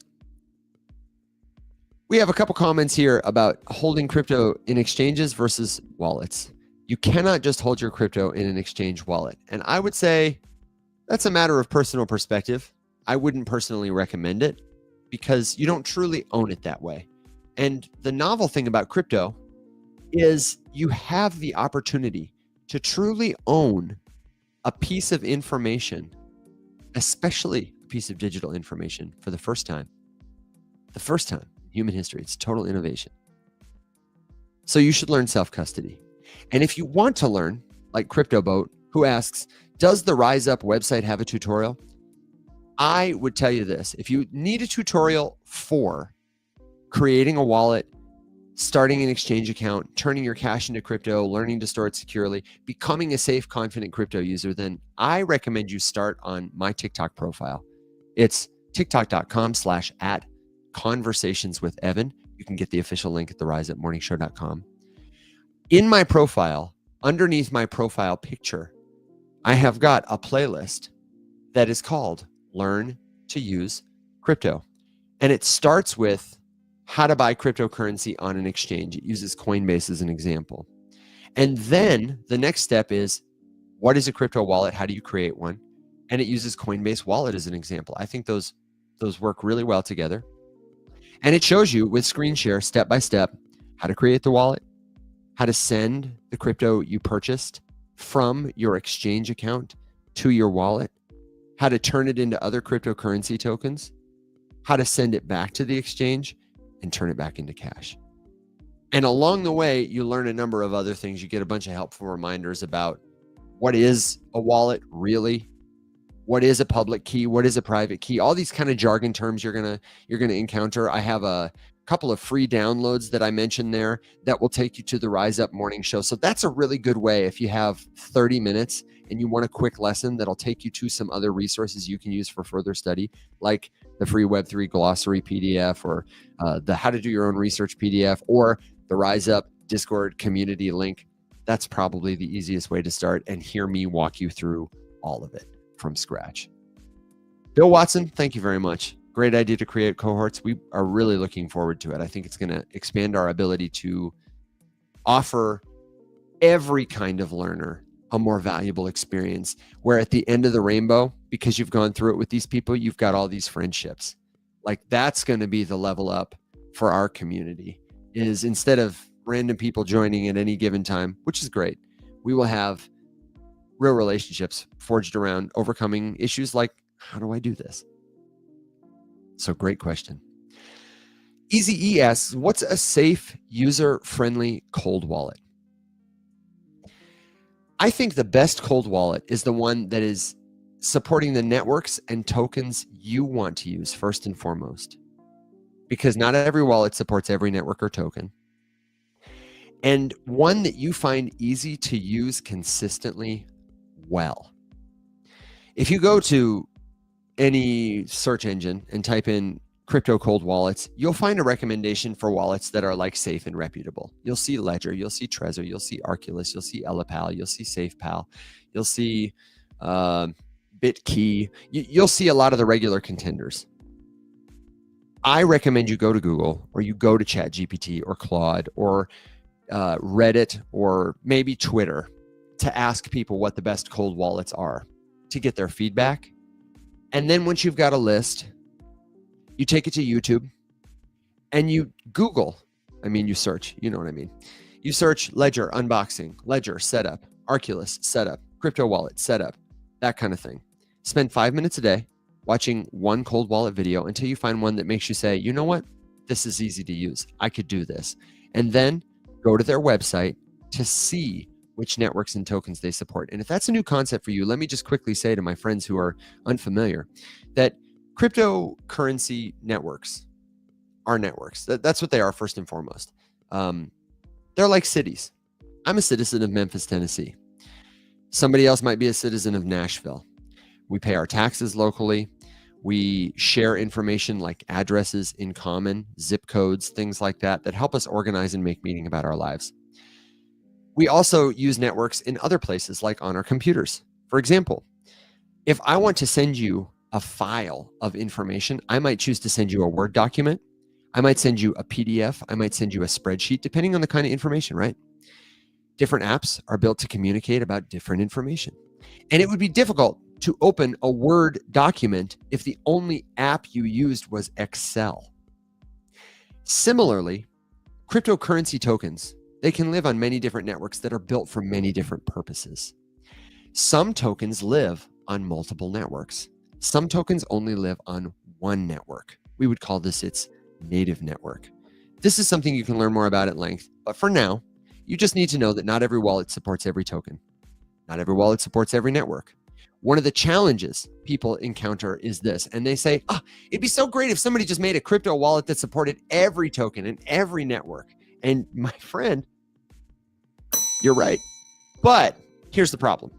Speaker 1: We have a couple comments here about holding crypto in exchanges versus wallets. You cannot just hold your crypto in an exchange wallet. And I would say that's a matter of personal perspective. I wouldn't personally recommend it because you don't truly own it that way. And the novel thing about crypto is you have the opportunity to truly own a piece of information, especially a piece of digital information for the first time. The first time in human history. It's total innovation. So you should learn self-custody. And if you want to learn, like CryptoBoat, who asks, does the Rise Up website have a tutorial? I would tell you this. If you need a tutorial for creating a wallet, starting an exchange account, turning your cash into crypto, learning to store it securely, becoming a safe, confident crypto user, then I recommend you start on my TikTok profile. It's tiktok.com/@conversationswithevan. You can get the official link at theriseuppmorningshow.com. In my profile, underneath my profile picture, I have got a playlist that is called Learn to Use Crypto. And it starts with how to buy cryptocurrency on an exchange. It uses Coinbase as an example. And then the next step is, what is a crypto wallet? How do you create one? And it uses Coinbase Wallet as an example. I think those work really well together. And it shows you with screen share, step by step, how to create the wallet, how to send the crypto you purchased from your exchange account to your wallet, how to turn it into other cryptocurrency tokens, how to send it back to the exchange and turn it back into cash. And along the way, you learn a number of other things. You get a bunch of helpful reminders about what is a wallet really, What is a public key? What is a private key? All these kind of jargon terms you're gonna encounter. I have a couple of free downloads that I mentioned there that will take you to the Rise Up morning show. So that's a really good way if you have 30 minutes and you want a quick lesson that'll take you to some other resources you can use for further study, like the free Web3 glossary PDF or the How to Do Your Own Research PDF or the Rise Up Discord community link. That's probably the easiest way to start and hear me walk you through all of it from scratch. Bill Watson, thank you very much. Great idea to create cohorts. We are really looking forward to it. I think it's going to expand our ability to offer every kind of learner a more valuable experience, where at the end of the rainbow, because you've gone through it with these people, you've got all these friendships. Like that's going to be the level up for our community, is instead of random people joining at any given time, which is great, we will have real relationships forged around overcoming issues like, how do I do this? So great question. Easy E asks, what's a safe, user-friendly cold wallet? I think the best cold wallet is the one that is supporting the networks and tokens you want to use first and foremost, because not every wallet supports every network or token. And one that you find easy to use consistently well. If you go to any search engine and type in crypto cold wallets, you'll find a recommendation for wallets that are like safe and reputable. You'll see Ledger, you'll see Trezor, you'll see Arculus, you'll see Ellipal, you'll see SafePal, you'll see BitKey. You'll see a lot of the regular contenders. I recommend you go to Google or you go to ChatGPT or Claude or Reddit or maybe Twitter to ask people what the best cold wallets are, to get their feedback. And then once you've got a list, you take it to YouTube and you Google. You search, you know what I mean. You search Ledger unboxing, Ledger setup, Arculus setup, crypto wallet setup, that kind of thing. Spend 5 minutes a day watching one cold wallet video until you find one that makes you say, you know what? This is easy to use. I could do this. And then go to their website to see which networks and tokens they support. And if that's a new concept for you, let me just quickly say to my friends who are unfamiliar that cryptocurrency networks are networks. That's what they are first and foremost. They're like cities. I'm a citizen of Memphis, Tennessee. Somebody else might be a citizen of Nashville. We pay our taxes locally. We share information like addresses in common, zip codes, things like that help us organize and make meaning about our lives. We also use networks in other places, like on our computers. For example, if I want to send you a file of information, I might choose to send you a Word document. I might send you a PDF. I might send you a spreadsheet, depending on the kind of information, right? Different apps are built to communicate about different information. And it would be difficult to open a Word document if the only app you used was Excel. Similarly, cryptocurrency tokens, they can live on many different networks that are built for many different purposes. Some tokens live on multiple networks. Some tokens only live on one network. We would call this its native network. This is something you can learn more about at length, but for now, you just need to know that not every wallet supports every token. Not every wallet supports every network. One of the challenges people encounter is this, and they say, it'd be so great if somebody just made a crypto wallet that supported every token and every network. And my friend, you're right. But here's the problem.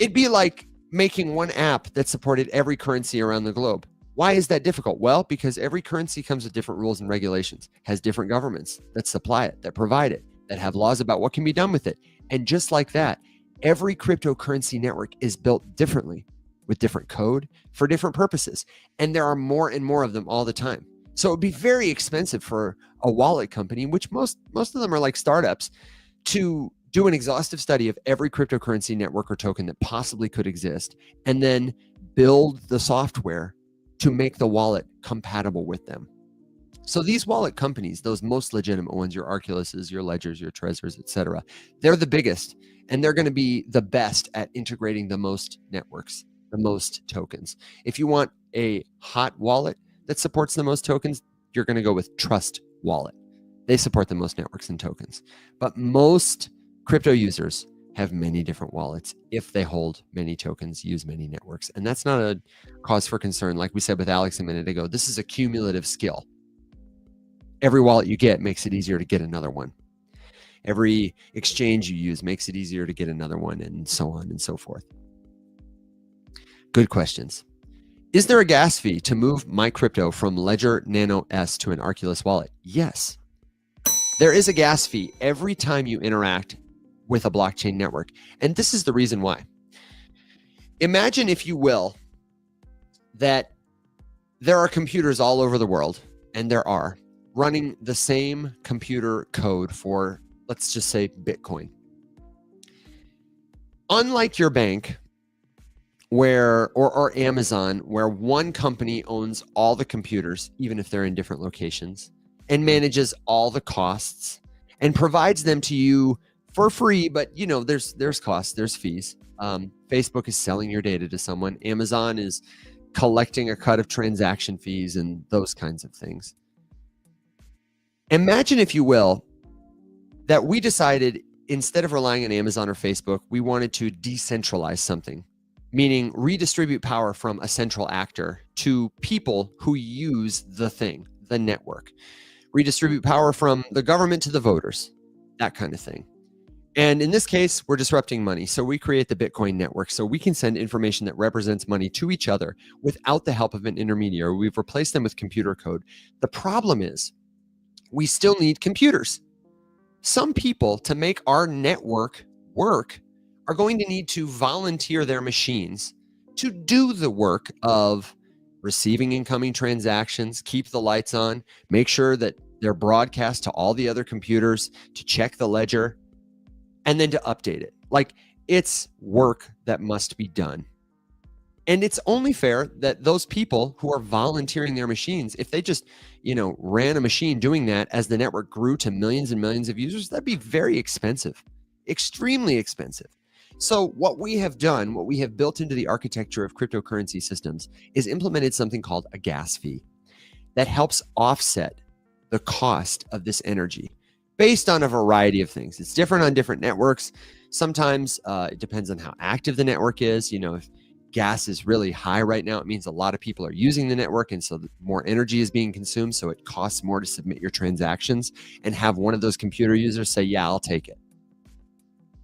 Speaker 1: It'd be like making one app that supported every currency around the globe. Why is that difficult? Well, because every currency comes with different rules and regulations, has different governments that supply it, that provide it, that have laws about what can be done with it. And just like that, every cryptocurrency network is built differently with different code for different purposes. And there are more and more of them all the time. So it would be very expensive for a wallet company, which most of them are like startups, to do an exhaustive study of every cryptocurrency network or token that possibly could exist, and then build the software to make the wallet compatible with them. So these wallet companies, those most legitimate ones, your Arculuses, your Ledgers, your Trezors, etc., they're the biggest, and they're going to be the best at integrating the most networks, the most tokens. If you want a hot wallet that supports the most tokens, you're going to go with Trust Wallet. They support the most networks and tokens. But most crypto users have many different wallets if they hold many tokens, use many networks. And that's not a cause for concern. Like we said with Alex a minute ago, this is a cumulative skill. Every wallet you get makes it easier to get another one. Every exchange you use makes it easier to get another one, and so on and so forth. Good questions. Is there a gas fee to move my crypto from Ledger Nano S to an Arculus wallet? Yes. There is a gas fee every time you interact with a blockchain network. And this is the reason why. Imagine, if you will, that there are computers all over the world, and there are, running the same computer code for, let's just say, Bitcoin. Unlike your bank, or Amazon, where one company owns all the computers, even if they're in different locations, and manages all the costs and provides them to you for free, but there's costs, there's fees. Facebook is selling your data to someone. Amazon is collecting a cut of transaction fees and those kinds of things. Imagine, if you will, that we decided, instead of relying on Amazon or Facebook, we wanted to decentralize something, meaning redistribute power from a central actor to people who use the thing, the network. Redistribute power from the government to the voters, that kind of thing. And in this case, we're disrupting money. So we create the Bitcoin network so we can send information that represents money to each other without the help of an intermediary. We've replaced them with computer code. The problem is we still need computers. Some people, to make our network work, are going to need to volunteer their machines to do the work of receiving incoming transactions, keep the lights on, make sure that they're broadcast to all the other computers, to check the ledger, and then to update it. Like, it's work that must be done. And it's only fair that those people who are volunteering their machines, if they just, ran a machine doing that as the network grew to millions and millions of users, that'd be very expensive, extremely expensive. So what we have done, what we have built into the architecture of cryptocurrency systems, is implemented something called a gas fee that helps offset the cost of this energy based on a variety of things. It's different on different networks. Sometimes it depends on how active the network is. If gas is really high right now, it means a lot of people are using the network, and so more energy is being consumed, so it costs more to submit your transactions and have one of those computer users say, yeah, I'll take it.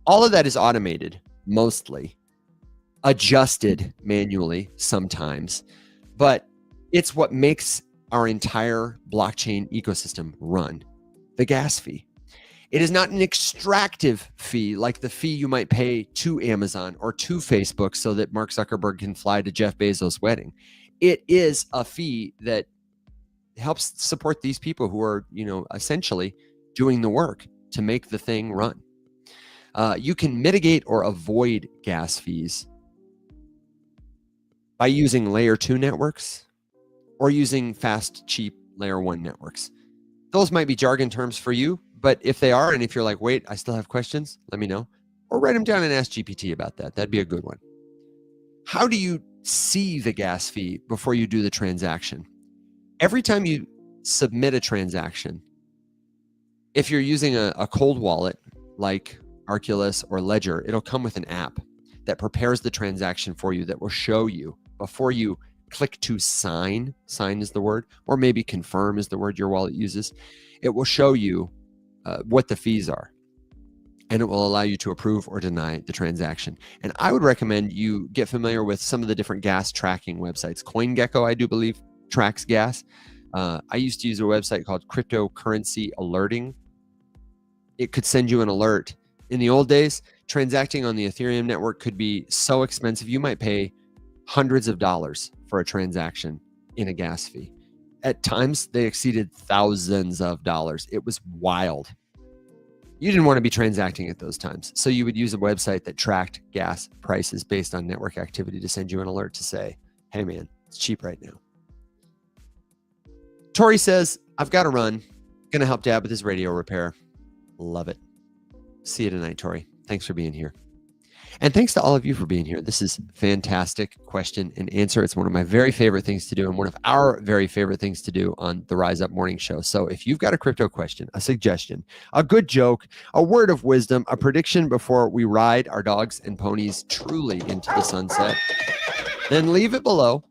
Speaker 1: All of that is automated, mostly, adjusted manually sometimes, but it's what makes our entire blockchain ecosystem run, the gas fee. It is not an extractive fee like the fee you might pay to Amazon or to Facebook so that Mark Zuckerberg can fly to Jeff Bezos' wedding. It is a fee that helps support these people who are, essentially doing the work to make the thing run. You can mitigate or avoid gas fees by using layer 2 networks or using fast, cheap layer 1 networks. Those might be jargon terms for you, but if they are, and if you're like, wait, I still have questions, let me know. Or write them down and ask GPT about that. That'd be a good one. How do you see the gas fee before you do the transaction? Every time you submit a transaction, if you're using a cold wallet like Arculus or Ledger, it'll come with an app that prepares the transaction for you, that will show you before you click to sign is the word, or maybe confirm is the word your wallet uses. It will show you what the fees are, and it will allow you to approve or deny the transaction. And I would recommend you get familiar with some of the different gas tracking websites. CoinGecko, I do believe, tracks gas. I used to use a website called Cryptocurrency Alerting. It could send you an alert. In the old days, transacting on the Ethereum network could be so expensive. You might pay hundreds of dollars for a transaction in a gas fee. At times, they exceeded thousands of dollars. It was wild. You didn't want to be transacting at those times. So you would use a website that tracked gas prices based on network activity to send you an alert to say, hey man, it's cheap right now. Tori says, I've got to run. Going to help Dad with his radio repair. Love it. See you tonight, Tori. Thanks for being here. And thanks to all of you for being here. This is fantastic question and answer. It's one of my very favorite things to do and one of our very favorite things to do on the Rise Up Morning Show. So if you've got a crypto question, a suggestion, a good joke, a word of wisdom, a prediction before we ride our dogs and ponies truly into the sunset, then leave it below.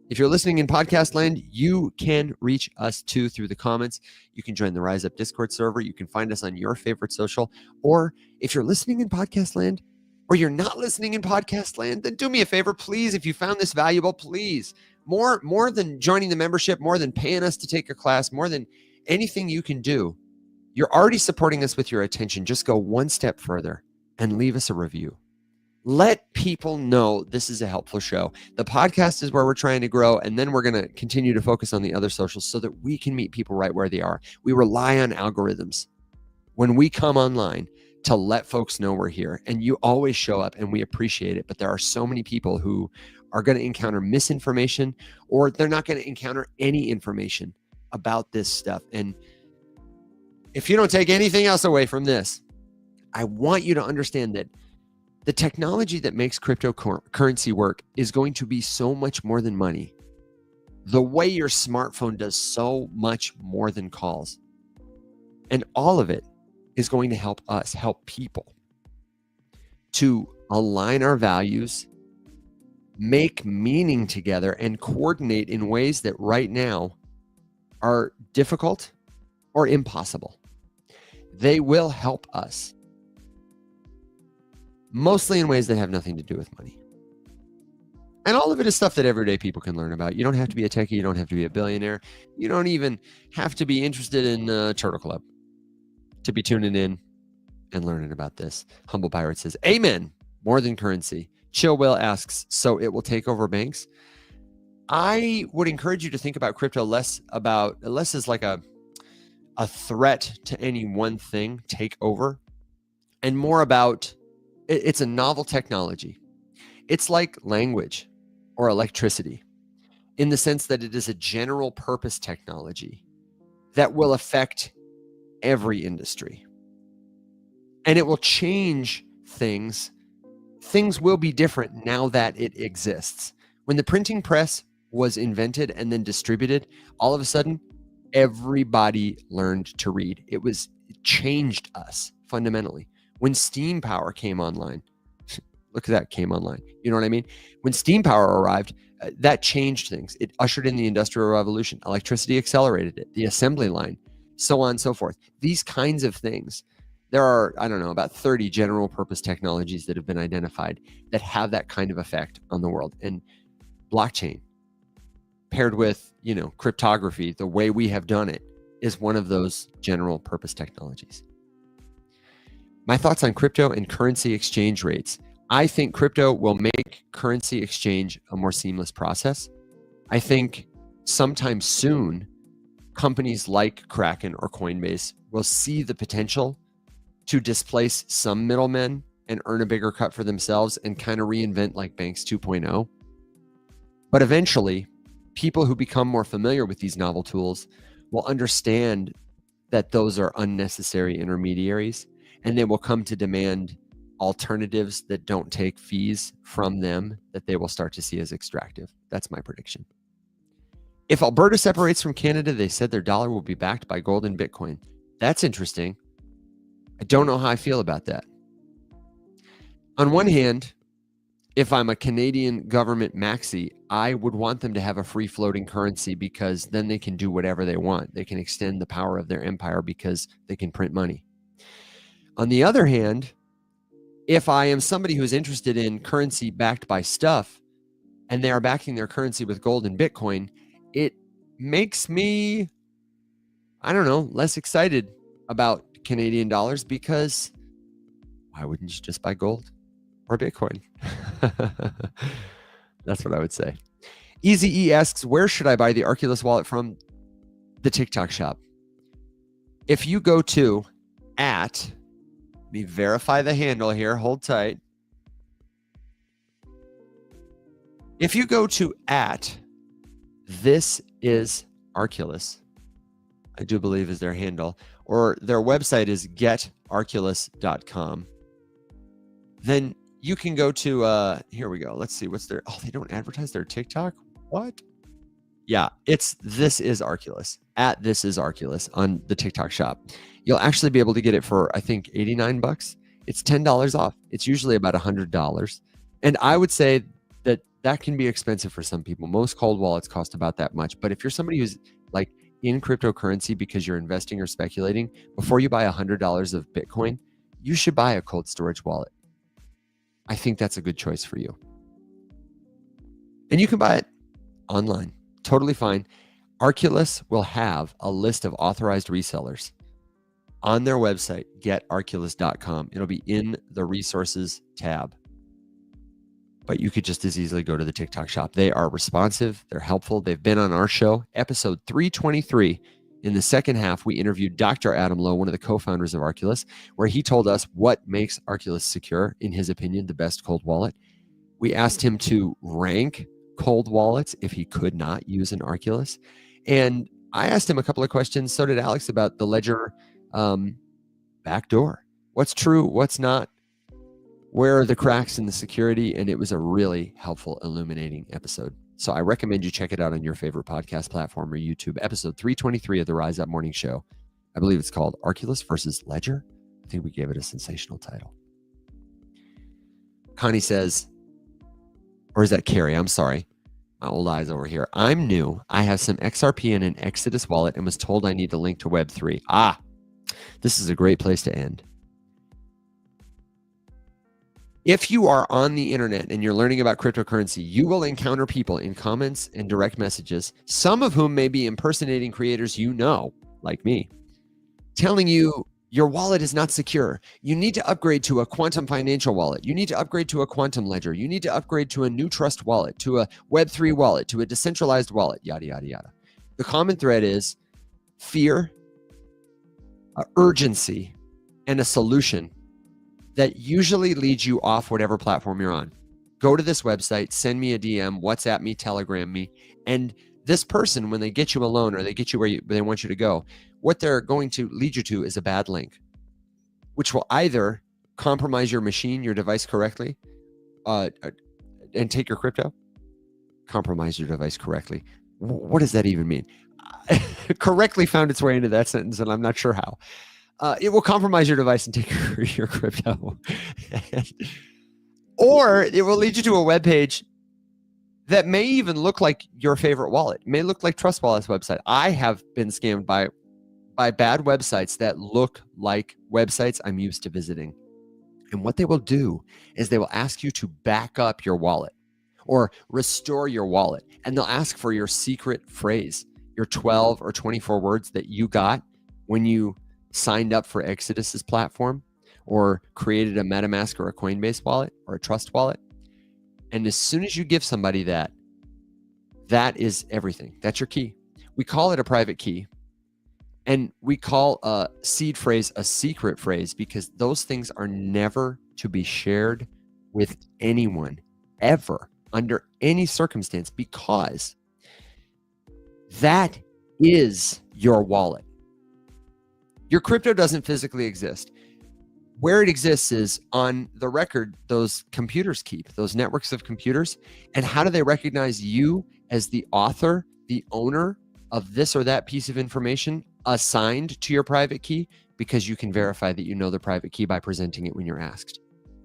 Speaker 1: If you're listening in podcast land, you can reach us too through the comments. You can join the Rise Up Discord server. You can find us on your favorite social. Or if you're listening in podcast land, or you're not listening in podcast land, then do me a favor, please. If you found this valuable, please, more than joining the membership, more than paying us to take a class, more than anything you can do, you're already supporting us with your attention. Just go one step further and leave us a review. Let people know this is a helpful show. The podcast is where we're trying to grow, and then we're going to continue to focus on the other socials so that we can meet people right where they are. We rely on algorithms when we come online to let folks know we're here, and you always show up, and we appreciate it. But there are so many people who are going to encounter misinformation, or they're not going to encounter any information about this stuff. And if you don't take anything else away from this, I want you to understand that the technology that makes cryptocurrency work is going to be so much more than money. The way your smartphone does so much more than calls. And all of it is going to help us, help people to align our values, make meaning together, and coordinate in ways that right now are difficult or impossible. They will help us. Mostly in ways that have nothing to do with money. And all of it is stuff that everyday people can learn about. You don't have to be a techie. You don't have to be a billionaire. You don't even have to be interested in Turtle Club to be tuning in and learning about this. Humble Pirate says, amen. More than currency. Chill Will asks, so it will take over banks? I would encourage you to think about crypto less as like a threat to any one thing, take over, and more about it's a novel technology. It's like language or electricity in the sense that it is a general purpose technology that will affect every industry. And it will change things. Things will be different now that it exists. When the printing press was invented and then distributed, all of a sudden, everybody learned to read. It changed us fundamentally. When steam power came online, look at that, came online. You know what I mean? When steam power arrived, that changed things. It ushered in the Industrial Revolution. Electricity accelerated it, the assembly line, so on and so forth. These kinds of things. There are, I don't know, about 30 general purpose technologies that have been identified that have that kind of effect on the world. And blockchain, paired with, cryptography, the way we have done it, is one of those general purpose technologies. My thoughts on crypto and currency exchange rates. I think crypto will make currency exchange a more seamless process. I think sometime soon, companies like Kraken or Coinbase will see the potential to displace some middlemen and earn a bigger cut for themselves and kind of reinvent like banks 2.0. But eventually, people who become more familiar with these novel tools will understand that those are unnecessary intermediaries, and they will come to demand alternatives that don't take fees from them that they will start to see as extractive. That's my prediction. If Alberta separates from Canada, they said their dollar will be backed by gold and Bitcoin. That's interesting. I don't know how I feel about that. On one hand, if I'm a Canadian government maxi, I would want them to have a free floating currency because then they can do whatever they want. They can extend the power of their empire because they can print money. On the other hand, if I am somebody who's interested in currency backed by stuff and they are backing their currency with gold and Bitcoin, it makes me, less excited about Canadian dollars because why wouldn't you just buy gold or Bitcoin? That's what I would say. Easy E asks, where should I buy the Arculus wallet from? The TikTok shop. If you go to let me verify the handle here. Hold tight. If you go to this is Arculus, I do believe is their handle, or their website is getarculus.com, then you can go to, here we go. Let's see what's their, they don't advertise their TikTok. What? Yeah, it's This Is Arculus, at This Is Arculus on the TikTok shop. You'll actually be able to get it for, I think, $89. It's $10 off. It's usually about $100. And I would say that can be expensive for some people. Most cold wallets cost about that much. But if you're somebody who's like in cryptocurrency because you're investing or speculating, before you buy $100 of Bitcoin, you should buy a cold storage wallet. I think that's a good choice for you. And you can buy it online. Totally fine. Arculus will have a list of authorized resellers on their website, getarculus.com. It'll be in the resources tab. But you could just as easily go to the TikTok shop. They are responsive. They're helpful. They've been on our show, episode 323. In the second half, we interviewed Dr. Adam Lowe, one of the co-founders of Arculus, where he told us what makes Arculus secure, in his opinion, the best cold wallet. We asked him to rank cold wallets if he could not use an Arculus. And I asked him a couple of questions. So did Alex, about the Ledger backdoor. What's true? What's not? Where are the cracks in the security? And it was a really helpful, illuminating episode. So I recommend you check it out on your favorite podcast platform or YouTube. Episode 323 of the Rise Up Morning Show. I believe it's called Arculus versus Ledger. I think we gave it a sensational title. Connie says, or is that Carrie? I'm sorry. My old eyes over here. I'm new. I have some XRP in an Exodus wallet and was told I need to link to Web3. This is a great place to end. If you are on the internet and you're learning about cryptocurrency, you will encounter people in comments and direct messages, some of whom may be impersonating creators you know, like me, telling you your wallet is not secure. You need to upgrade to a quantum financial wallet. You need to upgrade to a quantum ledger. You need to upgrade to a new trust wallet, to a Web3 wallet, to a decentralized wallet, yada, yada, yada. The common thread is fear, urgency, and a solution that usually leads you off whatever platform you're on. Go to this website, send me a DM, WhatsApp me, Telegram me, and this person, when they get you a loan or they get you where they want you to go, what they're going to lead you to is a bad link, which will either compromise your machine, your device correctly, and take your crypto. Compromise your device correctly. What does that even mean? Correctly found its way into that sentence, and I'm not sure how. It will compromise your device and take your crypto. Or it will lead you to a web page that may even look like your favorite wallet. It may look like Trust Wallet's website. I have been scammed by bad websites that look like websites I'm used to visiting. And what they will do is they will ask you to back up your wallet or restore your wallet. And they'll ask for your secret phrase, your 12 or 24 words that you got when you signed up for Exodus's platform or created a MetaMask or a Coinbase wallet or a Trust wallet. And as soon as you give somebody that, that is everything. That's your key. We call it a private key. And we call a seed phrase a secret phrase because those things are never to be shared with anyone ever under any circumstance, because that is your wallet. Your crypto doesn't physically exist. Where it exists is on the record those computers keep, those networks of computers. And how do they recognize you as the author, the owner of this or that piece of information assigned to your private key? Because you can verify that you know the private key by presenting it when you're asked.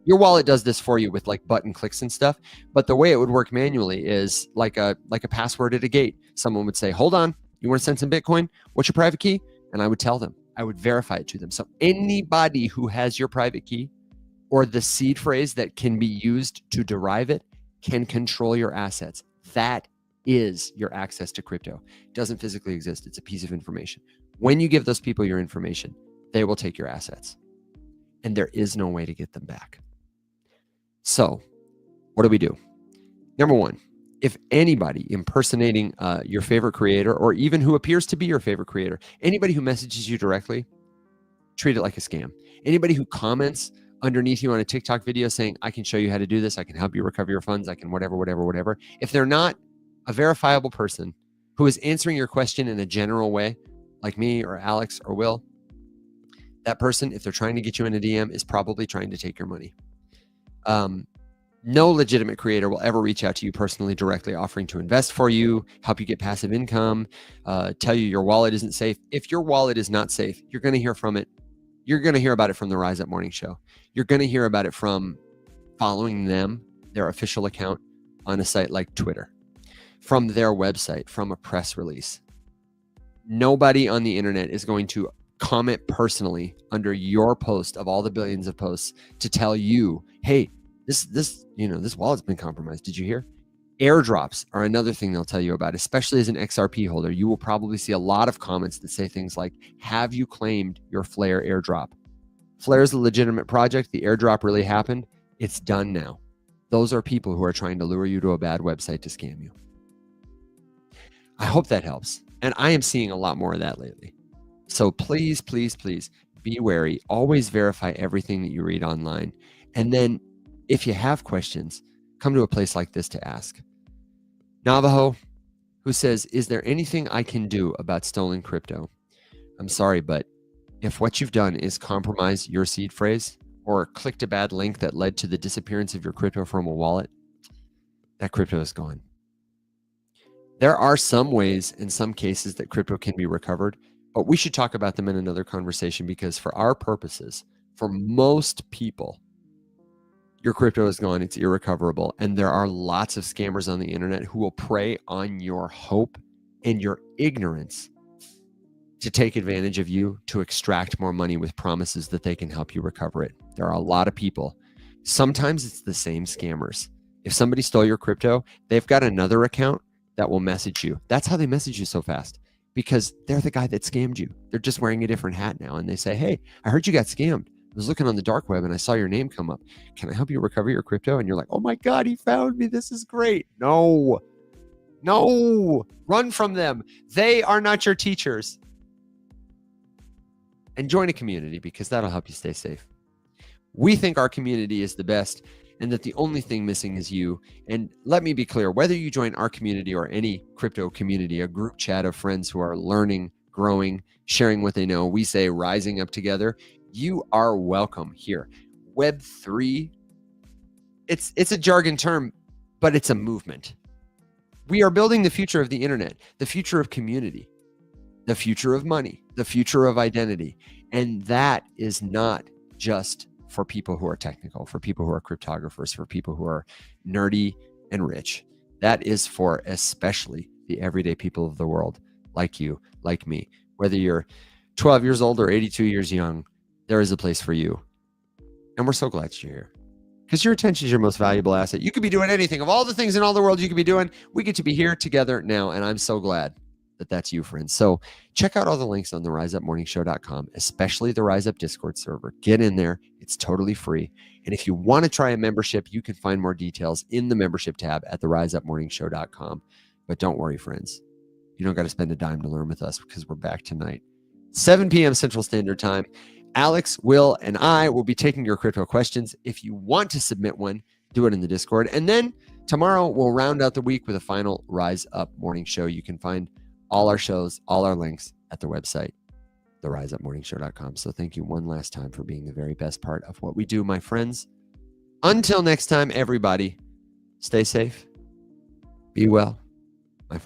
Speaker 1: Your wallet does this for you with like button clicks and stuff. But the way it would work manually is like a password at a gate. Someone would say, hold on, you want to send some Bitcoin? What's your private key? And I would tell them. I would verify it to them. So anybody who has your private key or the seed phrase that can be used to derive it can control your assets. That is your access to crypto. It doesn't physically exist. It's a piece of information. When you give those people your information, they will take your assets. And there is no way to get them back. So what do? Number one, if anybody impersonating your favorite creator, or even who appears to be your favorite creator, anybody who messages you directly, treat it like a scam. Anybody who comments underneath you on a TikTok video saying, I can show you how to do this, I can help you recover your funds, I can whatever. If they're not a verifiable person who is answering your question in a general way, like me or Alex or Will, that person, if they're trying to get you in a DM, is probably trying to take your money. No legitimate creator will ever reach out to you personally directly offering to invest for you, help you get passive income, tell you your wallet isn't safe. If your wallet is not safe, you're going to hear from it. You're going to hear about it from the Rise Up Morning Show. You're going to hear about it from following them, their official account on a site like Twitter, from their website, from a press release. Nobody on the internet is going to comment personally under your post of all the billions of posts to tell you, hey, this wallet's been compromised. Did you hear? Airdrops are another thing they'll tell you about, especially as an XRP holder. You will probably see a lot of comments that say things like, have you claimed your Flare airdrop? Flare is a legitimate project. The airdrop really happened. It's done now. Those are people who are trying to lure you to a bad website to scam you. I hope that helps. And I am seeing a lot more of that lately. So please, please, please be wary. Always verify everything that you read online. And then if you have questions, come to a place like this to ask. Navajo, who says, is there anything I can do about stolen crypto? I'm sorry, but if what you've done is compromise your seed phrase or clicked a bad link that led to the disappearance of your crypto from a wallet, that crypto is gone. There are some ways in some cases that crypto can be recovered, but we should talk about them in another conversation because for our purposes, for most people, your crypto is gone, it's irrecoverable. And there are lots of scammers on the internet who will prey on your hope and your ignorance to take advantage of you to extract more money with promises that they can help you recover it. There are a lot of people. Sometimes it's the same scammers. If somebody stole your crypto, they've got another account that will message you. That's how they message you so fast, because they're the guy that scammed you. They're just wearing a different hat now. And they say, hey, I heard you got scammed. I was looking on the dark web and I saw your name come up. Can I help you recover your crypto? And you're like, oh my God, he found me. This is great. No, run from them. They are not your teachers. And join a community because that'll help you stay safe. We think our community is the best and that the only thing missing is you. And let me be clear, whether you join our community or any crypto community, a group chat of friends who are learning, growing, sharing what they know, we say rising up together, you are welcome here. Web3, it's a jargon term, but it's a movement. We are building the future of the internet, the future of community, the future of money, the future of identity. And that is not just for people who are technical, for people who are cryptographers, for people who are nerdy and rich. That is for especially the everyday people of the world, like you, like me. Whether you're 12 years old or 82 years young, there is a place for you. And we're so glad that you're here because your attention is your most valuable asset. You could be doing anything. Of all the things in all the world you could be doing, we get to be here together now. And I'm so glad that that's you, friends. So check out all the links on the riseupmorningshow.com, especially the Rise Up Discord server. Get in there. It's totally free. And if you want to try a membership, you can find more details in the membership tab at the riseupmorningshow.com. But don't worry, friends. You don't got to spend a dime to learn with us because we're back tonight, 7 p.m. Central Standard Time. Alex, Will, and I will be taking your crypto questions. If you want to submit one, do it in the Discord. And then tomorrow, we'll round out the week with a final Rise Up Morning Show. You can find all our shows, all our links at the website, theriseupmorningshow.com. So thank you one last time for being the very best part of what we do, my friends. Until next time, everybody, stay safe, be well,